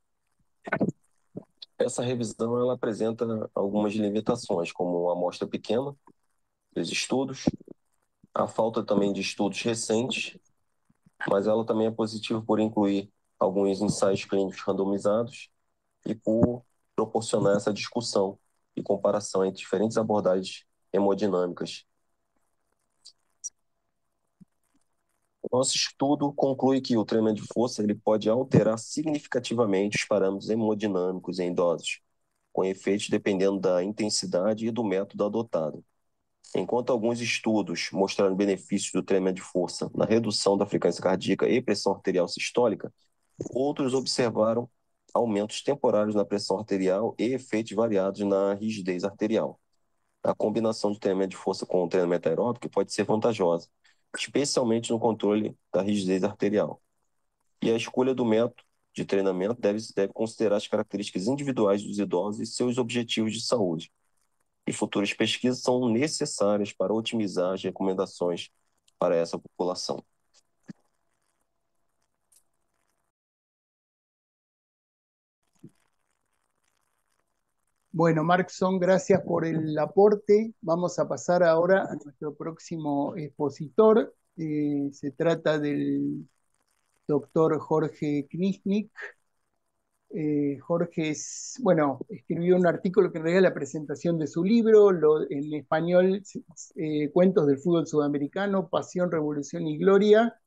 Speaker 5: Essa revisão ela apresenta algumas limitações, como a amostra pequena dos estudos, a falta também de estudos recentes, mas ela também é positiva por incluir alguns ensaios clínicos randomizados e por proporcionar essa discussão e comparação entre diferentes abordagens hemodinâmicas. O nosso estudo conclui que o treinamento de força ele pode alterar significativamente os parâmetros hemodinâmicos em idosos, com efeitos dependendo da intensidade e do método adotado. Enquanto alguns estudos mostraram benefícios do treinamento de força na redução da frequência cardíaca e pressão arterial sistólica, outros observaram aumentos temporários na pressão arterial e efeitos variados na rigidez arterial. A combinação de treinamento de força com o treinamento aeróbico pode ser vantajosa, especialmente no controle da rigidez arterial. E a escolha do método de treinamento deve considerar as características individuais dos idosos e seus objetivos de saúde. E futuras pesquisas são necessárias para otimizar as recomendações para essa população.
Speaker 1: Bueno, Markson, gracias por el aporte. Vamos a pasar ahora a nuestro próximo expositor. Se trata del doctor Jorge Kniznik. Jorge escribió un artículo que en realidad es la presentación de su libro, en español, Cuentos del fútbol sudamericano, Pasión, Revolución y Gloria.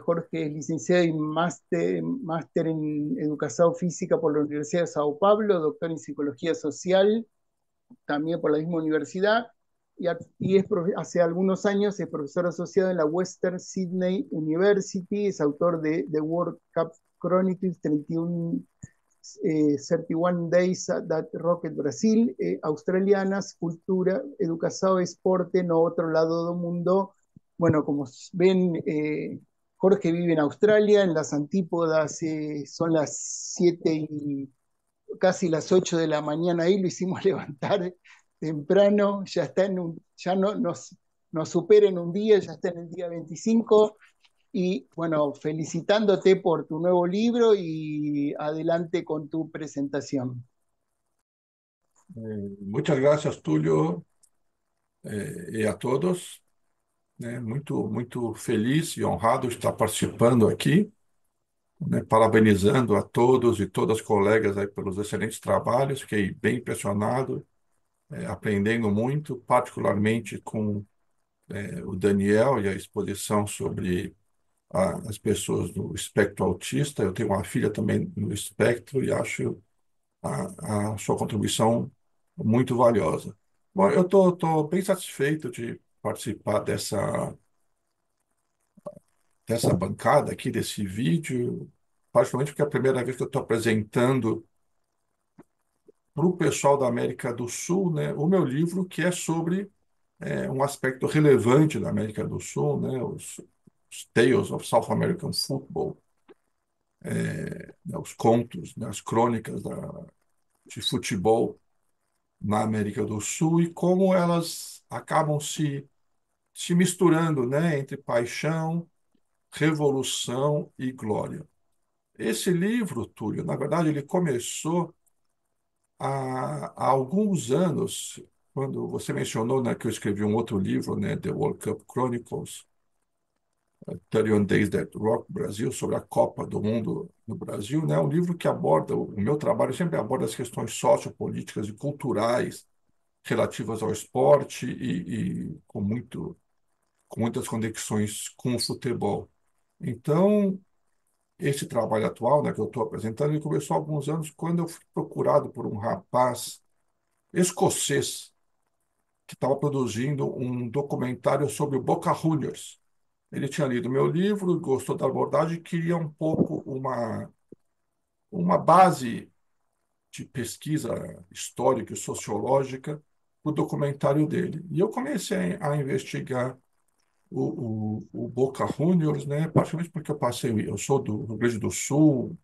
Speaker 1: Jorge es licenciado y máster en Educación Física por la Universidad de Sao Paulo, doctor en Psicología Social, también por la misma universidad, hace algunos años es profesor asociado en la Western Sydney University, es autor de The World Cup Chronicles, 31 Days at Rocket Brasil, australianas, cultura, educación, esporte, no otro lado del mundo. Bueno, como ven, Jorge vive en Australia, en las antípodas son las 7 y casi las 8 de la mañana ahí, lo hicimos levantar temprano, ya está ya nos supera en un día, ya está en el día 25. Y bueno, felicitándote por tu nuevo libro y adelante con tu presentación.
Speaker 6: Muchas gracias, Túlio, e a todos. Muito feliz e honrado de estar participando aqui, parabenizando a todos e todas as colegas aí pelos excelentes trabalhos. Fiquei bem impressionado, aprendendo muito, particularmente com o Daniel e a exposição sobre as pessoas do espectro autista. Eu tenho uma filha também no espectro e acho a sua contribuição muito valiosa. Bom, eu estou bem satisfeito de participar dessa bancada aqui, desse vídeo, particularmente porque é a primeira vez que eu estou apresentando para o pessoal da América do Sul, né, o meu livro, que é sobre um aspecto relevante da América do Sul, né, os Tales of South American Football, né, os contos, né, as crônicas de futebol na América do Sul e como elas acabam se misturando, né, entre paixão, revolução e glória. Esse livro, Túlio, na verdade, ele começou há alguns anos, quando você mencionou, né, que eu escrevi um outro livro, né, The World Cup Chronicles, 31 Days at Rock Brasil, sobre a Copa do Mundo no Brasil, né, um livro que aborda, o meu trabalho sempre aborda as questões sociopolíticas e culturais relativas ao esporte e com muitas conexões com o futebol. Então, esse trabalho atual, né, que eu estou apresentando, ele começou há alguns anos quando eu fui procurado por um rapaz escocês que estava produzindo um documentário sobre o Boca Juniors. Ele tinha lido meu livro, gostou da abordagem e queria um pouco uma base de pesquisa histórica e sociológica para o documentário dele. E eu comecei a investigar o Boca Juniors, né? Praticamente porque eu sou do Rio Grande do Sul,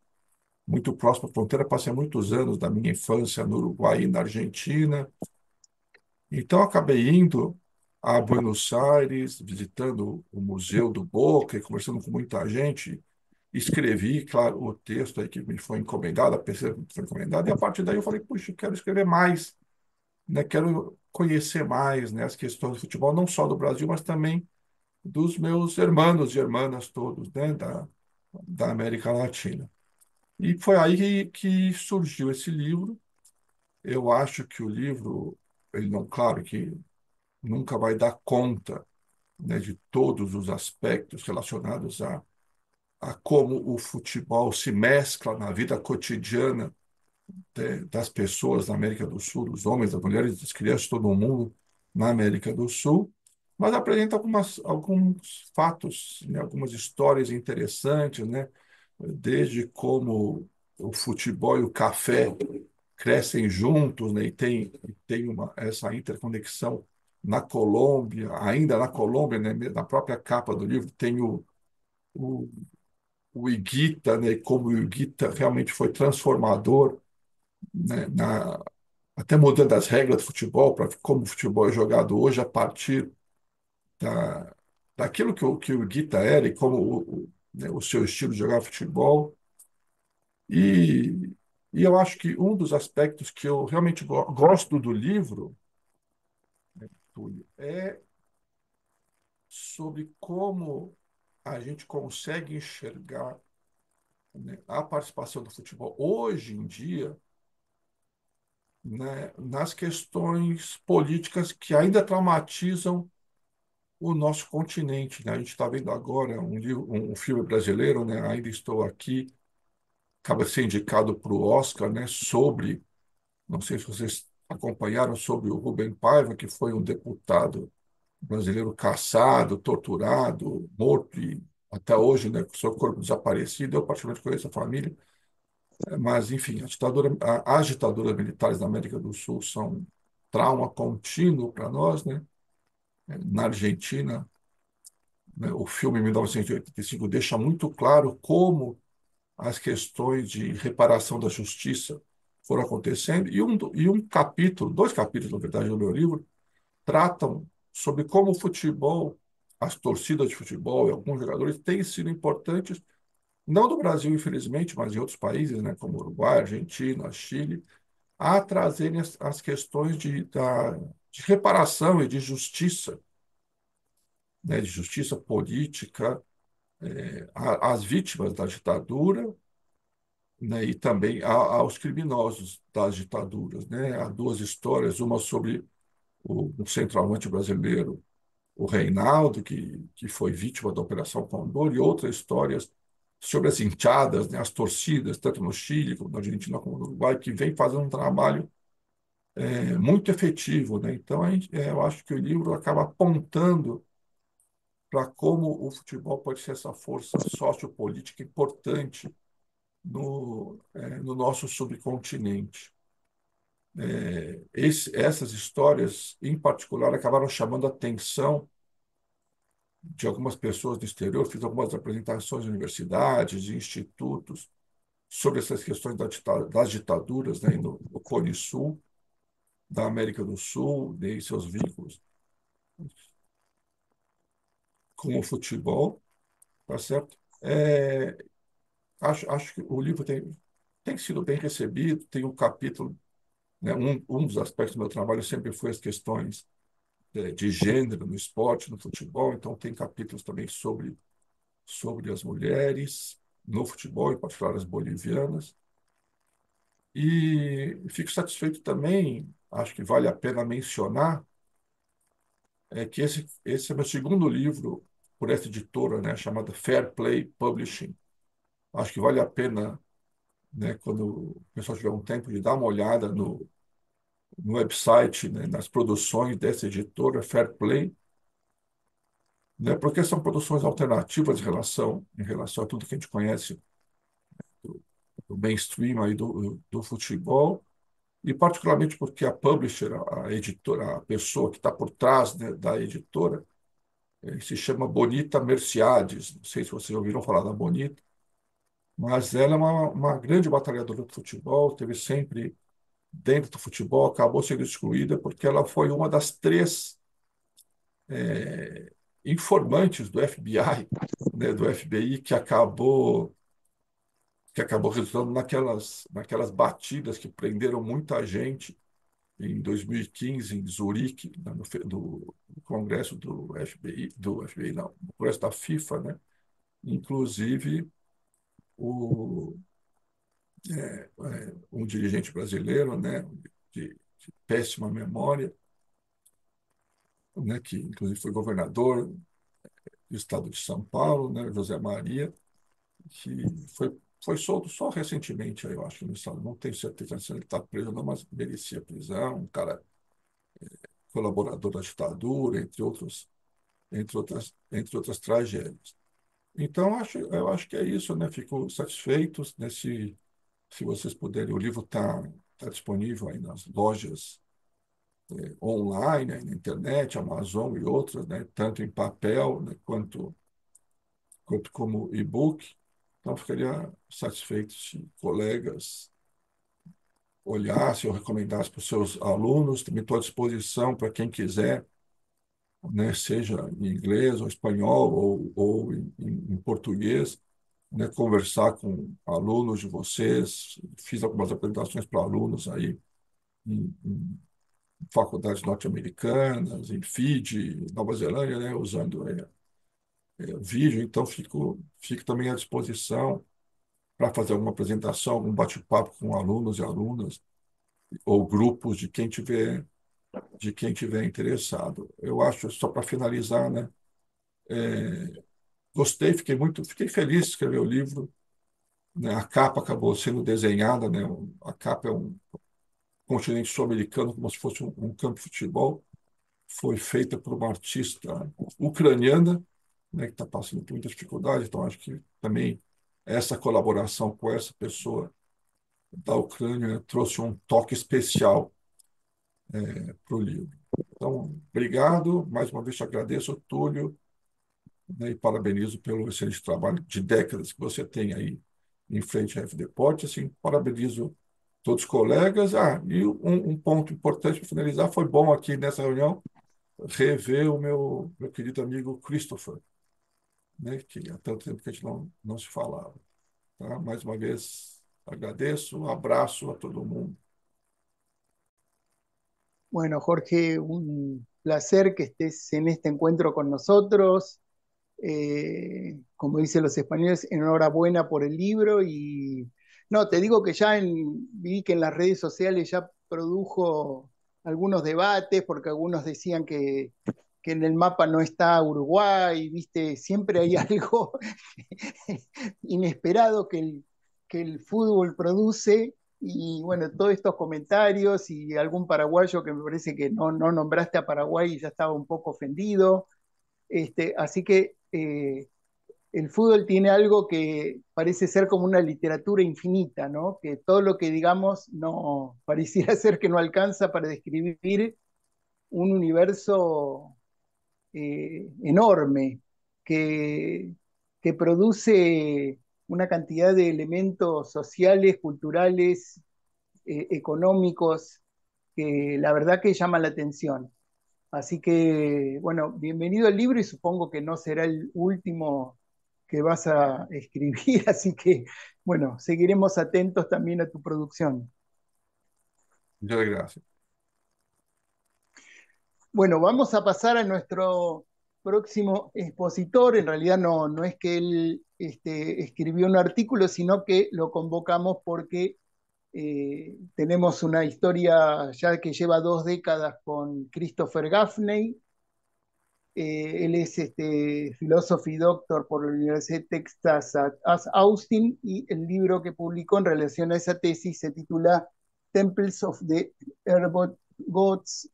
Speaker 6: muito próximo à fronteira, passei muitos anos da minha infância no Uruguai e na Argentina. Então, acabei indo a Buenos Aires, visitando o Museu do Boca e conversando com muita gente. Escrevi, claro, o texto aí que me foi encomendado, a pesquisa que me foi encomendada, e a partir daí eu falei, puxa, quero escrever mais, né? Quero conhecer mais, né, as questões do futebol, não só do Brasil, mas também dos meus irmãos e irmãs todos, né, da América Latina. E foi aí que surgiu esse livro. Eu acho que o livro, ele não, claro que nunca vai dar conta, né, de todos os aspectos relacionados a como o futebol se mescla na vida cotidiana das pessoas na América do Sul, dos homens, das mulheres, das crianças, todo mundo na América do Sul, mas apresenta alguns fatos, né, algumas histórias interessantes, né, desde como o futebol e o café crescem juntos, né, e tem essa interconexão na Colômbia, ainda na Colômbia, né, na própria capa do livro tem o, o Higuita, né, e como o Higuita realmente foi transformador, né, até mudando as regras do futebol, para como o futebol é jogado hoje a partir da, daquilo que o Guita era e como né, o seu estilo de jogar futebol. E, e eu acho que um dos aspectos que eu realmente gosto do livro, Túlio, é sobre como a gente consegue enxergar, né, a participação do futebol hoje em dia, né, nas questões políticas que ainda traumatizam o nosso continente, né? A gente está vendo agora um filme brasileiro, né? Ainda Estou Aqui, acaba de ser indicado para o Oscar, né? Sobre, não sei se vocês acompanharam, sobre o Rubem Paiva, que foi um deputado brasileiro caçado, torturado, morto e até hoje, né? Com seu corpo desaparecido. Eu particularmente conheço a família, mas enfim, as ditaduras militares da América do Sul são trauma contínuo para nós, né? Na Argentina, né, o filme 1985 deixa muito claro como as questões de reparação da justiça foram acontecendo, e um capítulo, dois capítulos, na verdade, do meu livro, tratam sobre como o futebol, as torcidas de futebol e alguns jogadores têm sido importantes, não no Brasil, infelizmente, mas em outros países, né, como Uruguai, Argentina, Chile, a trazerem as questões de reparação e de justiça, né, de justiça política, às vítimas da ditadura, né, e também aos criminosos das ditaduras, né? Há duas histórias, uma sobre o centroavante brasileiro, o Reinaldo, que foi vítima da Operação Condor, e outras histórias sobre as hinchadas, né, as torcidas, tanto no Chile, como na Argentina, como no Uruguai, que vem fazendo um trabalho muito efetivo, né? Então, eu acho que o livro acaba apontando para como o futebol pode ser essa força sociopolítica importante no nosso subcontinente. Essas histórias, em particular, acabaram chamando a atenção de algumas pessoas do exterior. Fiz algumas apresentações em universidades, em institutos, sobre essas questões das ditaduras, né, no Cone Sul, da América do Sul, né, e seus vínculos com o futebol, tá certo? Acho que o livro tem sido bem recebido, tem um capítulo, né, um dos aspectos do meu trabalho sempre foi as questões de gênero no esporte, no futebol, então tem capítulos também sobre as mulheres no futebol, em particular as bolivianas. E fico satisfeito também, acho que vale a pena mencionar, que esse é meu segundo livro por essa editora, né, chamada Fair Play Publishing. Acho que vale a pena, né, quando o pessoal tiver um tempo, de dar uma olhada no website, né, nas produções dessa editora Fair Play, né, porque são produções alternativas em relação a tudo que a gente conhece do mainstream aí do futebol, e particularmente porque a publisher, a editora, a pessoa que está por trás, né, da editora, se chama Bonita Merciades. Não sei se vocês ouviram falar da Bonita, mas ela é uma grande batalhadora do futebol, teve sempre dentro do futebol, acabou sendo excluída porque ela foi uma das três informantes do FBI, né, do FBI, que acabou resultando naquelas batidas que prenderam muita gente em 2015, em Zurique, né, no Congresso do FBI não, no Congresso da FIFA, né? Inclusive, o, um dirigente brasileiro, né, de péssima memória, né, que inclusive foi governador do estado de São Paulo, né, José Maria, que foi solto só recentemente, aí, eu acho, no estado. Não tenho certeza se ele está preso ou não, mas merecia prisão. Um cara colaborador da ditadura, entre outras tragédias. Então, eu acho que é isso, né? Fico satisfeito, né? Se vocês puderem, o livro tá disponível aí nas lojas online, aí na internet, Amazon e outras, né? Tanto em papel, né? quanto como e-book. Então, ficaria satisfeito se colegas olhassem ou recomendassem para os seus alunos. Também estou à disposição para quem quiser, né? Seja em inglês ou espanhol ou em português, né? Conversar com alunos de vocês. Fiz algumas apresentações para alunos aí em faculdades norte-americanas, em Fiji, Nova Zelândia, né? Usando vídeo. Então, fico também à disposição para fazer alguma apresentação, algum bate-papo com alunos e alunas, ou grupos de quem tiver interessado. Eu acho, só para finalizar, né? Gostei, fiquei feliz de escrever o livro, né? A capa acabou sendo desenhada, né? A capa é um continente sul-americano, como se fosse um campo de futebol. Foi feita por uma artista ucraniana, né? Que está passando por muita dificuldade. Então, acho que também essa colaboração com essa pessoa da Ucrânia trouxe um toque especial para o livro. Então, obrigado. Mais uma vez te agradeço, Túlio, né, e parabenizo pelo excelente trabalho de décadas que você tem aí em frente à FD Port. Assim, parabenizo todos os colegas. E um ponto importante para finalizar, foi bom aqui nessa reunião rever o meu querido amigo Christopher, né, que há tanto tempo que a gente não se falava. Tá? Mais uma vez, agradeço, um abraço a todo mundo.
Speaker 1: Bueno, Jorge, un placer que estés en este encuentro con nosotros. Como dicen los españoles, enhorabuena por el libro. Y no, te digo que vi que en las redes sociales ya produjo algunos debates, porque algunos decían que en el mapa no está Uruguay, viste, siempre hay algo inesperado que el fútbol produce. Y bueno, todos estos comentarios y algún paraguayo que me parece que no nombraste a Paraguay y ya estaba un poco ofendido. Así que el fútbol tiene algo que parece ser como una literatura infinita, ¿no? Que todo lo que digamos no pareciera ser que no alcanza para describir un universo enorme que, que produce una cantidad de elementos sociales, culturales, económicos, que la verdad que llaman la atención. Así que, bueno, bienvenido al libro y supongo que no será el último que vas a escribir, así que, bueno, seguiremos atentos también a tu producción.
Speaker 6: Muchas gracias.
Speaker 1: Bueno, vamos a pasar a nuestro próximo expositor. En realidad no es que él escribió un artículo, sino que lo convocamos porque tenemos una historia ya que lleva 2 décadas con Christopher Gaffney. Él es filósofo y doctor por la Universidad de Texas at Austin, y el libro que publicó en relación a esa tesis se titula Temples of the Airborne Gods.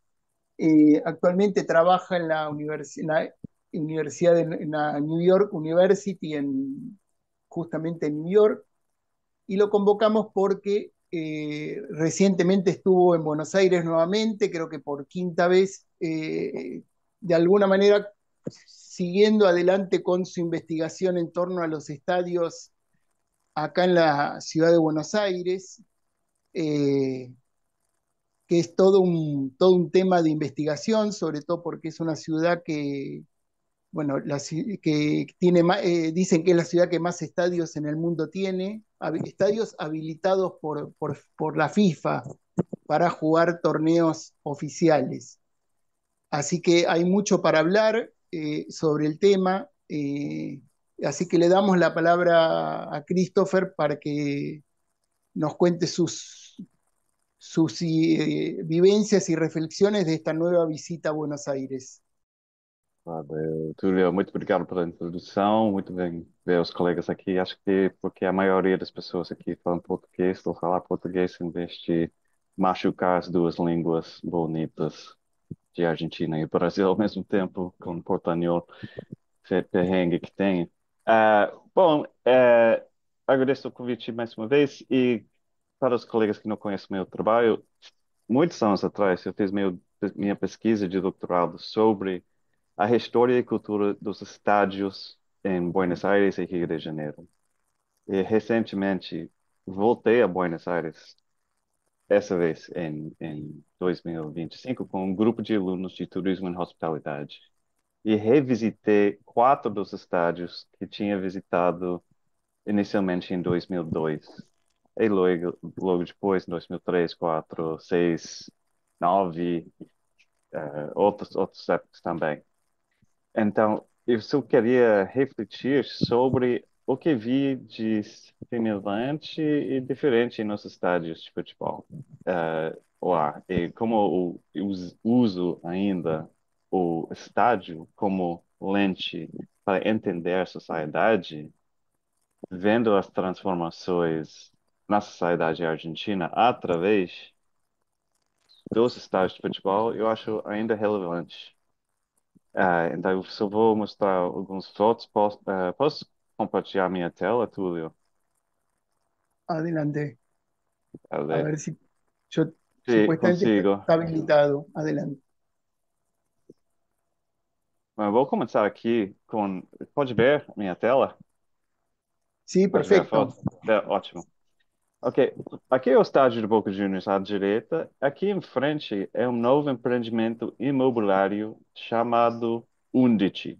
Speaker 1: Actualmente trabaja en la Universidad en la New York University, justamente en New York, y lo convocamos porque recientemente estuvo en Buenos Aires nuevamente, creo que por 5ª vez, de alguna manera siguiendo adelante con su investigación en torno a los estadios acá en la ciudad de Buenos Aires, que es todo un tema de investigación, sobre todo porque es una ciudad que, bueno, que tiene dicen que es la ciudad que más estadios en el mundo tiene, estadios habilitados por la FIFA para jugar torneos oficiales. Así que hay mucho para hablar sobre el tema, así que le damos la palabra a Christopher para que nos cuente sus vivencias y reflexiones de esta nueva visita a Buenos Aires.
Speaker 7: Túlio, muito obrigado pela introdução, muito bem ver os colegas aqui. Acho que porque a maioria das pessoas aqui falam português, vou falar português em vez de machucar as duas línguas bonitas de Argentina e Brasil ao mesmo tempo, com o portanhol perrengue que tem. Bom, agradeço o convite mais uma vez e para os colegas que não conhecem meu trabalho, muitos anos atrás eu fiz minha pesquisa de doutorado sobre a história e cultura dos estádios em Buenos Aires e Rio de Janeiro. E recentemente voltei a Buenos Aires, essa vez em 2025, com um grupo de alunos de turismo e hospitalidade. E revisitei quatro dos estádios que tinha visitado inicialmente em 2002. E logo depois, em 2003, 4, 6, 9, outros épocas também. Então, eu só queria refletir sobre o que vi de semelhante e diferente nos estádios de futebol. Lá, e como eu uso ainda o estádio como lente para entender a sociedade, vendo as transformações na sociedade argentina através dos estádios de futebol, eu acho ainda relevante. Então, eu só vou mostrar algumas fotos. Posso compartilhar minha tela, Túlio?
Speaker 1: Adelante,
Speaker 7: A
Speaker 1: a
Speaker 7: ver.
Speaker 1: ver si yo
Speaker 7: Sim,
Speaker 1: supuestamente
Speaker 7: consigo.
Speaker 1: está habilitado. Adelante.
Speaker 7: Mas vou começar aqui com. Pode ver minha tela?
Speaker 1: Sí,
Speaker 7: Pode ver a
Speaker 1: perfecto.
Speaker 7: foto? Ótimo. Ok. Aqui é o estádio de Boca Juniors à direita. Aqui em frente é um novo empreendimento imobiliário chamado Undici,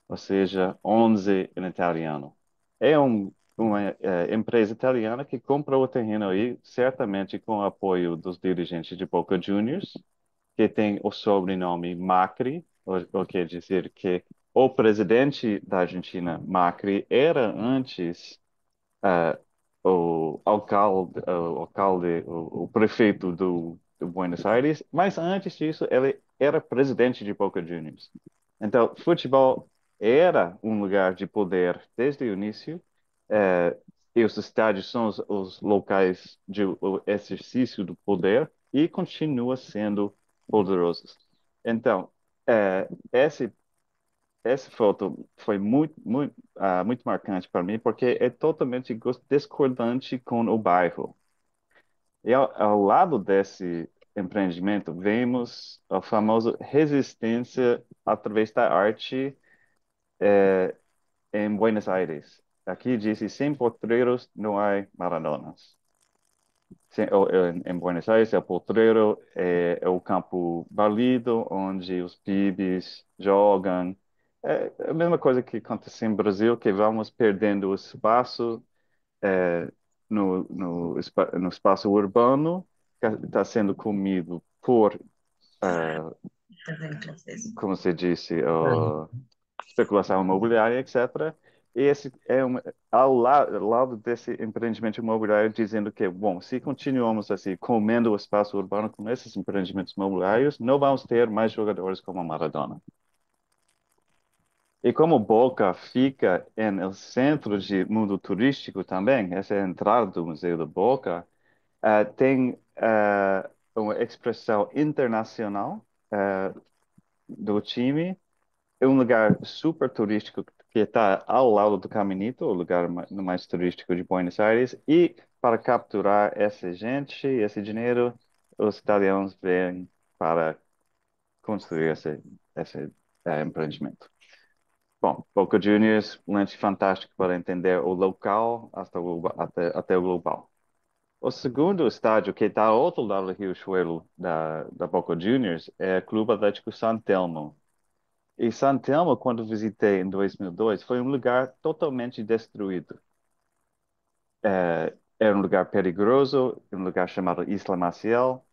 Speaker 7: ou seja, 11 em italiano. É uma empresa italiana que comprou o terreno aí, certamente com o apoio dos dirigentes de Boca Juniors, que tem o sobrenome Macri, o quer dizer que o presidente da Argentina, Macri, era antes ah, o prefeito do Buenos Aires, mas antes disso ele era presidente de Boca Juniors. Então, futebol era um lugar de poder desde o início, e os estádios são os locais de o exercício do poder e continua sendo poderosos. Então, essa foto foi muito marcante para mim, porque é totalmente discordante com o bairro. E ao lado desse empreendimento, vemos a famosa resistência através da arte em Buenos Aires. Aqui diz: sem potreiros não há Maradonas. Em Buenos Aires, o potreiro é o campo balido, onde os pibes jogam. É a mesma coisa que acontece em Brasil, que vamos perdendo o espaço é, no espaço urbano, que está sendo comido por, como se disse, especulação imobiliária, etc. E esse é ao lado desse empreendimento imobiliário dizendo que, bom, se continuamos assim, comendo o espaço urbano com esses empreendimentos imobiliários, não vamos ter mais jogadores como a Maradona. E como Boca fica no centro de mundo turístico também, essa é a entrada do Museu da Boca, tem uma expressão internacional do time. É um lugar super turístico que está ao lado do Caminito, o lugar mais turístico de Buenos Aires. E para capturar essa gente, esse dinheiro, os italianos vêm para construir esse empreendimento. Bom, Boca Juniors, um lance fantástico para entender o local até o global. O segundo estádio, que está ao outro lado do Riachuelo da Boca Juniors, é o Clube Atlético San Telmo. E San Telmo, quando visitei em 2002, foi um lugar totalmente destruído. Era um lugar perigoso, um lugar chamado Isla Maciel.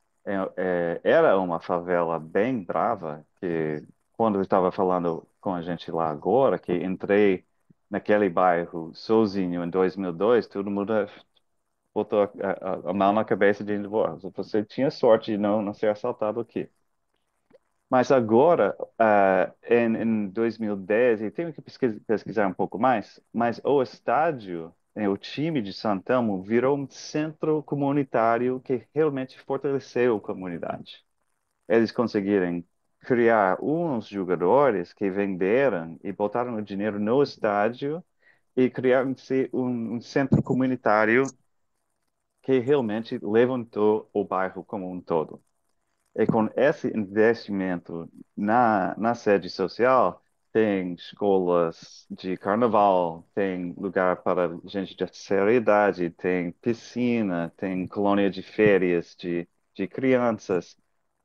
Speaker 7: Era uma favela bem brava, que quando eu estava falando com a gente lá agora, que entrei naquele bairro sozinho em 2002, todo mundo botou a mão na cabeça de você tinha sorte de não ser assaltado aqui. Mas agora, em 2010, e tenho que pesquisar um pouco mais, mas o estádio, o time de Santamo virou um centro comunitário que realmente fortaleceu a comunidade. Eles conseguiram criar uns jogadores que venderam e botaram o dinheiro no estádio e criaram-se um centro comunitário que realmente levantou o bairro como um todo. E com esse investimento na sede social, tem escolas de carnaval, tem lugar para gente de terceira idade, tem piscina, tem colônia de férias de crianças.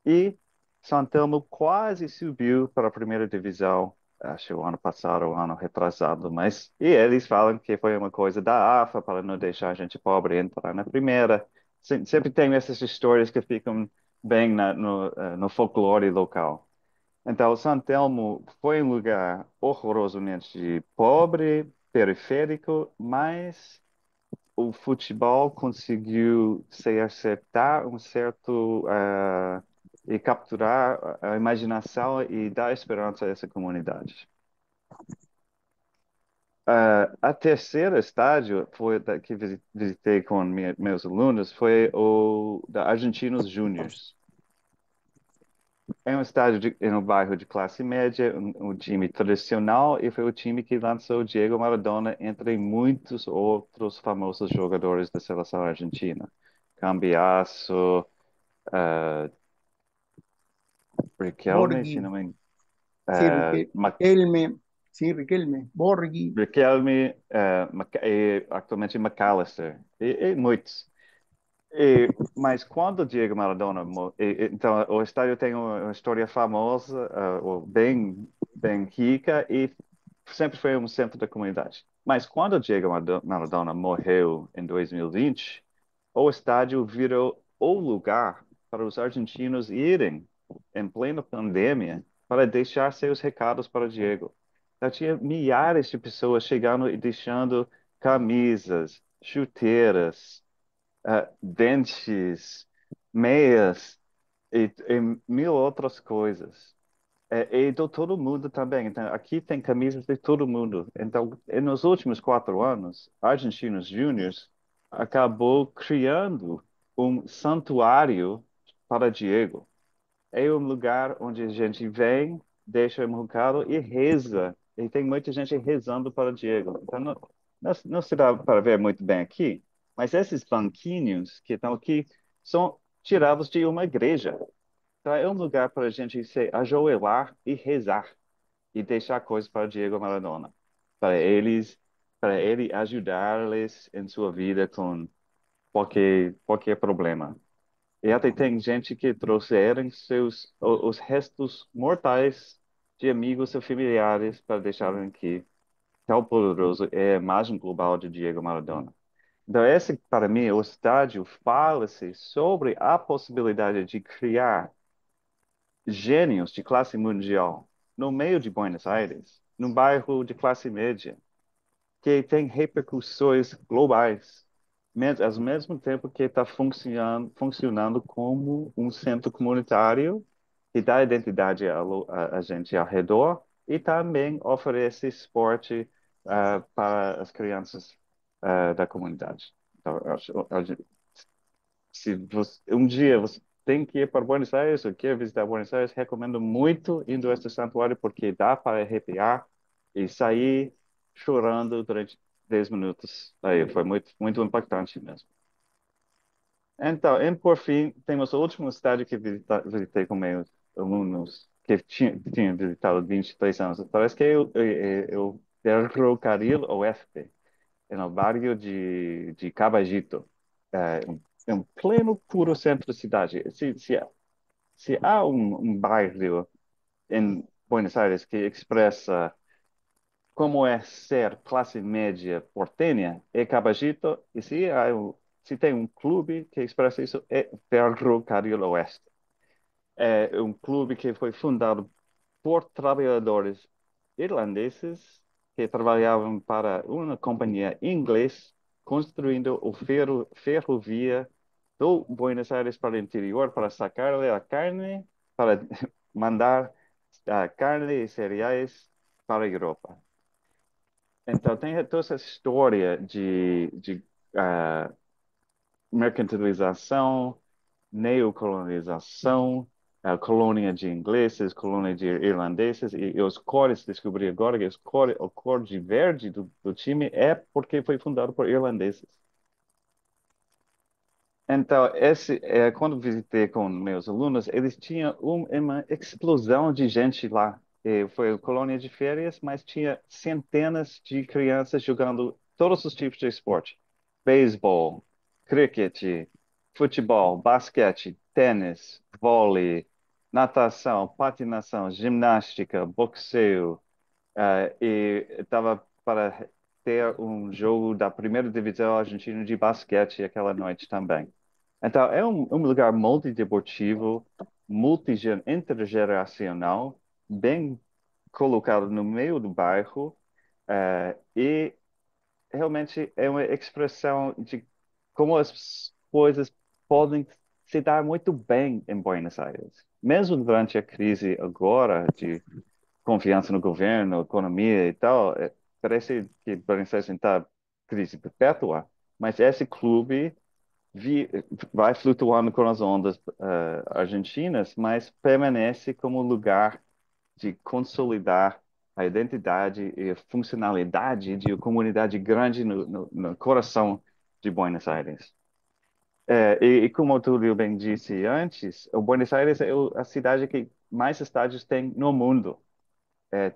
Speaker 7: E Santana quase subiu para a primeira divisão, acho o ano passado ou ano retrasado, mas e eles falam que foi uma coisa da AFA para não deixar a gente pobre entrar na primeira. Sempre tem essas histórias que ficam bem no folclore local. Então, San Telmo foi um lugar horrorosamente pobre, periférico, mas o futebol conseguiu se acertar um certo e capturar a imaginação e dar esperança a essa comunidade. A terceira estádio foi que visitei com meus alunos foi o da Argentinos Júniors. É um estádio em um bairro de classe média, um time tradicional, e foi o time que lançou Diego Maradona entre muitos outros famosos jogadores da seleção argentina. Cambiasso, uh, Riquelme, se
Speaker 1: Borghi,
Speaker 7: não me engano,
Speaker 1: sí,
Speaker 7: uh,
Speaker 1: Riquelme, sí, Riquelme, Borghi.
Speaker 7: Riquelme, e atualmente McAllister, e muitos. Mas quando Diego Maradona, então o estádio tem uma história famosa, ou bem rica e sempre foi um centro da comunidade. Mas quando Diego Maradona morreu em 2020, o estádio virou o lugar para os argentinos irem em plena pandemia para deixar seus recados para Diego. Já tinha milhares de pessoas chegando e deixando camisas, chuteiras, dentes, meias e mil outras coisas. E de todo mundo também. Então, aqui tem camisas de todo mundo. Então, nos últimos 4 anos, Argentinos Júniors acabou criando um santuário para Diego. É um lugar onde a gente vem, deixa um recado e reza. E tem muita gente rezando para Diego. Então, não se dá para ver muito bem aqui, mas esses banquinhos que estão aqui são tirados de uma igreja. Então, é um lugar para a gente se ajoelhar e rezar e deixar coisas para Diego Maradona, para eles, para ele ajudar-lhes em sua vida com qualquer problema. E até tem gente que trouxeram os restos mortais de amigos e familiares para deixarem aqui. Tão poderoso é a imagem global de Diego Maradona. Então, esse, para mim, o estádio fala-se sobre a possibilidade de criar gênios de classe mundial no meio de Buenos Aires, num bairro de classe média, que tem repercussões globais, ao mesmo tempo que está funcionando como um centro comunitário que dá identidade a gente ao redor e também oferece esporte para as crianças da comunidade. Então, se um dia você tem que ir para Buenos Aires ou quer visitar Buenos Aires, recomendo muito indo a este santuário porque dá para arrepiar e sair chorando durante 10 minutos. Aí foi muito impactante mesmo. Então, por fim, temos o último estádio que visitei com meus alunos que tinham visitado 23 anos atrás, que é o Ferrocarril Oeste, no bairro de Caballito, em pleno puro centro da cidade. Se há um bairro em Buenos Aires que expressa como é ser classe média porteña, é Caballito, e se tem um clube que expressa isso, é Ferrocarril Oeste. É um clube que foi fundado por trabalhadores irlandeses que trabalhavam para uma companhia inglesa construindo o ferrovia do Buenos Aires para o interior para sacarle a carne, para mandar a carne e cereais para a Europa. Então, tem toda essa história de mercantilização, neocolonização, a colônia de ingleses, colônia de irlandeses, e os cores, descobri agora que o cor de verde do time é porque foi fundado por irlandeses. Então, quando visitei com meus alunos, eles tinham uma explosão de gente lá. E foi colônia de férias, mas tinha centenas de crianças jogando todos os tipos de esporte. Beisebol, cricket, futebol, basquete, tênis, vôlei, natação, patinação, ginástica, boxeio, e estava para ter um jogo da primeira divisão argentina de basquete aquela noite também. Então, é um lugar multideportivo, intergeracional, bem colocado no meio do bairro, e realmente é uma expressão de como as coisas podem se dar muito bem em Buenos Aires. Mesmo durante a crise agora de confiança no governo, economia e tal, parece que Buenos Aires está crise perpétua, mas esse clube vi- vai flutuando com as ondas argentinas, mas permanece como lugar de consolidar a identidade e a funcionalidade de uma comunidade grande no coração de Buenos Aires. E como o Túlio bem disse antes, o Buenos Aires é a cidade que mais estádios tem no mundo.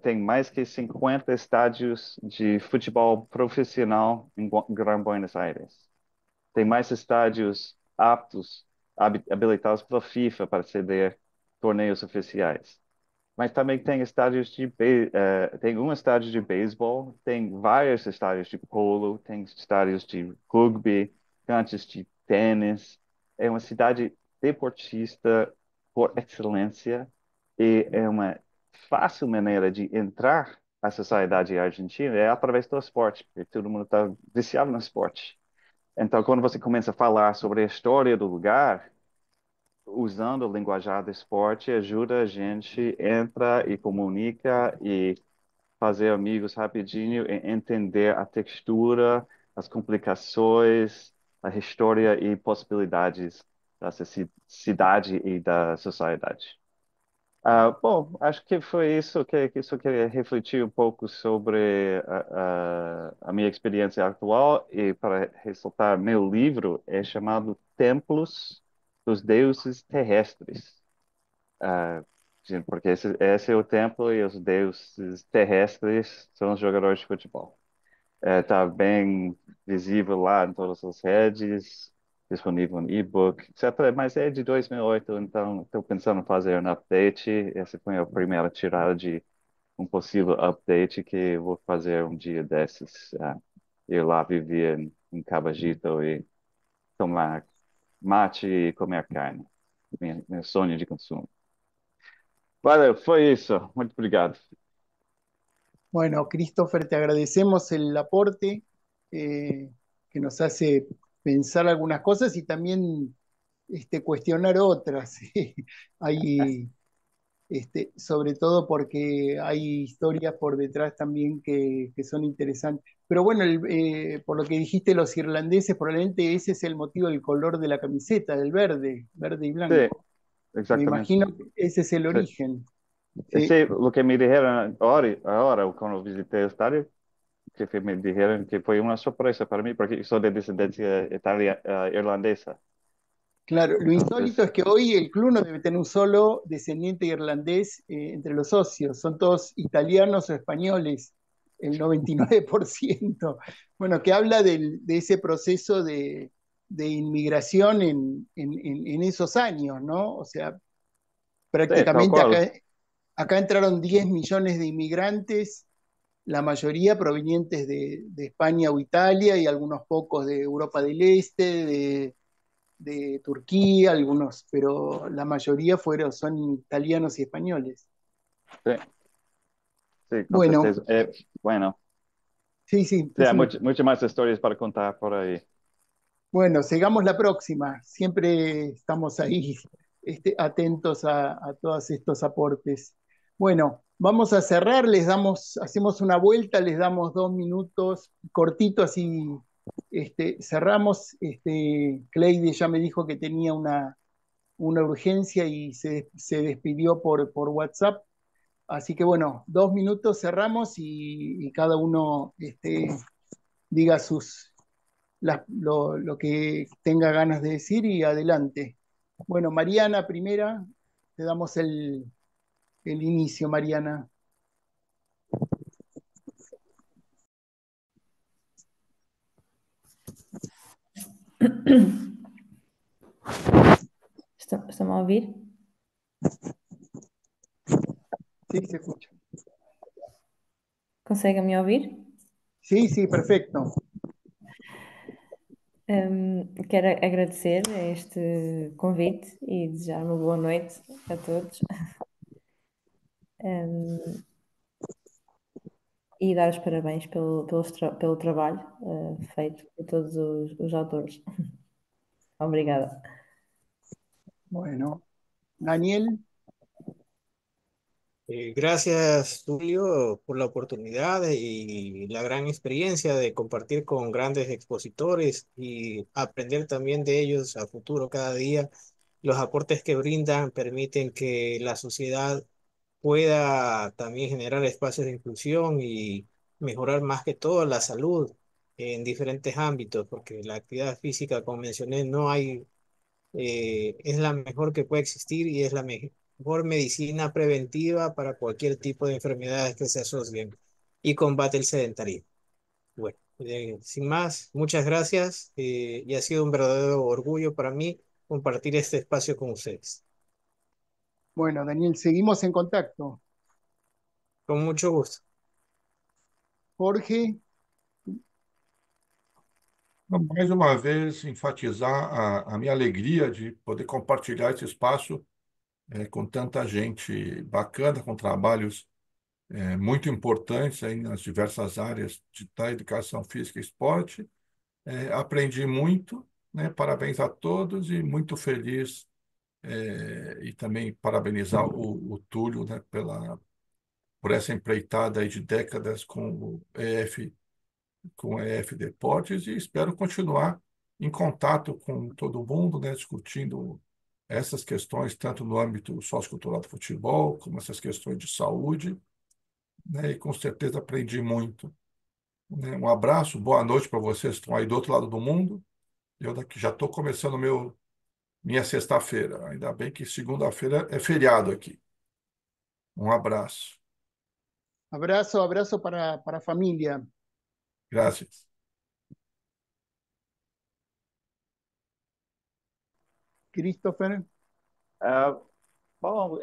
Speaker 7: Tem mais que 50 estádios de futebol profissional em Gran Buenos Aires. Tem mais estádios aptos, habilitados pela FIFA para ceder torneios oficiais. Mas também tem tem um estádio de beisebol, tem vários estádios de polo, tem estádios de rugby, canchas de tênis. É uma cidade deportista por excelência e é uma fácil maneira de entrar à sociedade argentina é através do esporte, porque todo mundo está viciado no esporte. Então, quando você começa a falar sobre a história do lugar, usando o linguajar do esporte, ajuda a gente entra e comunica e fazer amigos rapidinho e entender a textura, as complicações, a história e possibilidades dessa cidade e da sociedade. Bom, acho que foi isso que eu queria refletir um pouco sobre a minha experiência atual e para ressaltar, meu livro é chamado Templos dos Deuses Terrestres. Ah, porque esse é o templo e os deuses terrestres são os jogadores de futebol. Está bem visível lá em todas as redes, disponível em e-book, etc. Mas é de 2008, então estou pensando em fazer um update. Essa foi a primeira tirada de um possível update que eu vou fazer um dia desses. Ir lá viver em Cabagito e tomar mate e comer carne. Meu sonho de consumo. Valeu, foi isso. Muito obrigado.
Speaker 1: Bueno, Christopher, te agradecemos el aporte que nos hace pensar algunas cosas y también cuestionar otras. Hay, sobre todo porque hay historias por detrás también que son interesantes. Pero bueno, por lo que dijiste los irlandeses, probablemente ese es el motivo del color de la camiseta, del verde, verde y
Speaker 7: Sí,
Speaker 1: blanco. Me
Speaker 7: exatamente.
Speaker 1: imagino que ese es el
Speaker 7: Sí.
Speaker 1: origen. Sí.
Speaker 7: Sí, lo que me dijeron ahora cuando visité el estadio, me dijeron que fue una sorpresa para mí porque soy de descendencia irlandesa.
Speaker 1: Claro, lo insólito
Speaker 7: Entonces,
Speaker 1: es que hoy el club no debe tener un solo descendiente irlandés entre los socios, son todos italianos o españoles, el 99%. Bueno, que habla de ese proceso de inmigración en esos años, ¿no? O sea,
Speaker 7: sí, tal
Speaker 1: prácticamente
Speaker 7: cual.
Speaker 1: acá entraron 10 millones de inmigrantes, la mayoría provenientes de España o Italia y algunos pocos de Europa del Este, de Turquía, algunos, pero la mayoría son italianos y españoles.
Speaker 7: Sí, sí, con
Speaker 1: Bueno,
Speaker 7: certeza. Bueno,
Speaker 1: Sí, sí,
Speaker 7: Sí, hay
Speaker 1: decime.
Speaker 7: muchas más historias para contar por ahí.
Speaker 1: Bueno, sigamos la próxima. Siempre estamos ahí atentos a todos estos aportes. Bueno, vamos a cerrar, hacemos una vuelta, les damos 2 minutos, cortito, así cerramos. Cleide ya me dijo que tenía una urgencia y se despidió por WhatsApp. Así que bueno, 2 minutos cerramos y cada uno diga lo que tenga ganas de decir y adelante. Bueno, Mariana, primera, te damos el inicio, Mariana.
Speaker 2: Estão a ouvir?
Speaker 1: Sí, se escucha.
Speaker 2: Conseguem me ouvir?
Speaker 1: Sí, sí, perfecto.
Speaker 2: Quero agradecer a este convite e desejar uma boa noite a todos. E dar os parabéns pelo trabalho feito por todos os autores. Obrigada.
Speaker 1: Bueno, Daniel,
Speaker 3: Gracias, Tulio, por la oportunidad y la gran experiencia de compartir con grandes expositores y aprender también de ellos a futuro cada día. Los aportes que brindan permiten que la sociedad pueda también generar espacios de inclusión y mejorar más que todo la salud en diferentes ámbitos, porque la actividad física, como mencioné, no hay es la mejor que puede existir y es la mejor medicina preventiva para cualquier tipo de enfermedades que se asocien y combate el sedentarismo. Bueno, sin más, muchas gracias y ha sido un verdadero orgullo para mí compartir este espacio con ustedes.
Speaker 1: bueno, Daniel, seguimos en contacto.
Speaker 3: Con mucho gusto.
Speaker 1: Jorge,
Speaker 6: Mais uma vez, enfatizar a minha alegria de poder compartilhar esse espaço com tanta gente bacana, com trabalhos muito importantes aí nas diversas áreas da educação física e esporte. Aprendi muito, né? Parabéns a todos e muito feliz e também parabenizar o Túlio, né, por essa empreitada aí de décadas com o EF Deportes e espero continuar em contato com todo mundo, né, discutindo essas questões, tanto no âmbito sociocultural do futebol, como essas questões de saúde, né, e com certeza aprendi muito. Né? Um abraço, boa noite para vocês que estão aí do outro lado do mundo. Eu daqui já estou começando minha sexta-feira. Ainda bem que segunda-feira é feriado aqui. Um abraço.
Speaker 1: abrazo para familia.
Speaker 6: Graças.
Speaker 1: Christopher,
Speaker 7: Ah, bom,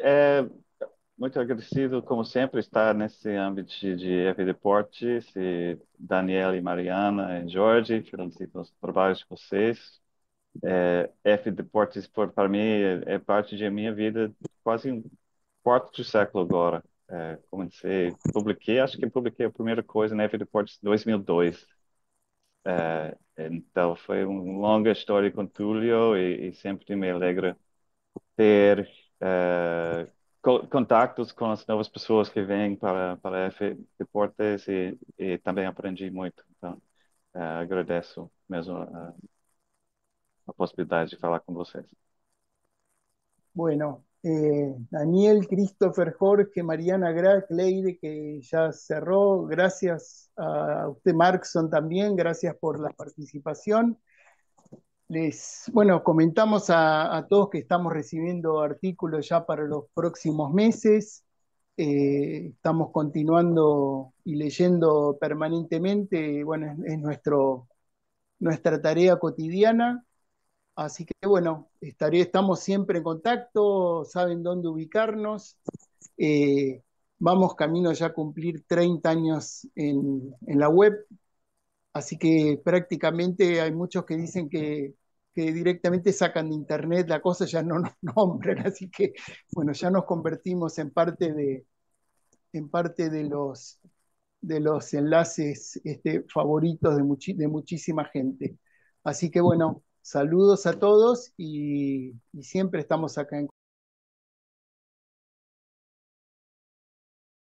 Speaker 7: muito agradecido, como sempre, estar nesse âmbito de F Deportes, e Daniel e Mariana e Jorge, felicito os trabalhos de vocês. F Deportes, para mim, é parte da minha vida, quase um quarto de século agora. Acho que publiquei a primeira coisa na F Deportes em 2002. Então, foi uma longa história com Túlio e sempre me alegra ter contactos com as novas pessoas que vêm para F Deportes e também aprendi muito. Então, agradeço mesmo a possibilidade de falar com vocês.
Speaker 1: bueno, Daniel, Christopher, Jorge, Mariana, Leide, que ya cerró. Gracias a usted, Markson, también. Gracias por la participación. Bueno, comentamos a todos que estamos recibiendo artículos ya para los próximos meses. Estamos continuando y leyendo permanentemente. Bueno, es nuestra tarea cotidiana. Así que bueno, estamos siempre en contacto, saben dónde ubicarnos. Vamos camino ya a cumplir 30 años en la web, así que prácticamente hay muchos que dicen que directamente sacan de internet la cosa, ya no nos nombran, así que bueno, ya nos convertimos en parte de de los enlaces favoritos de muchísima gente. Así que bueno, saludos a todos y siempre estamos acá en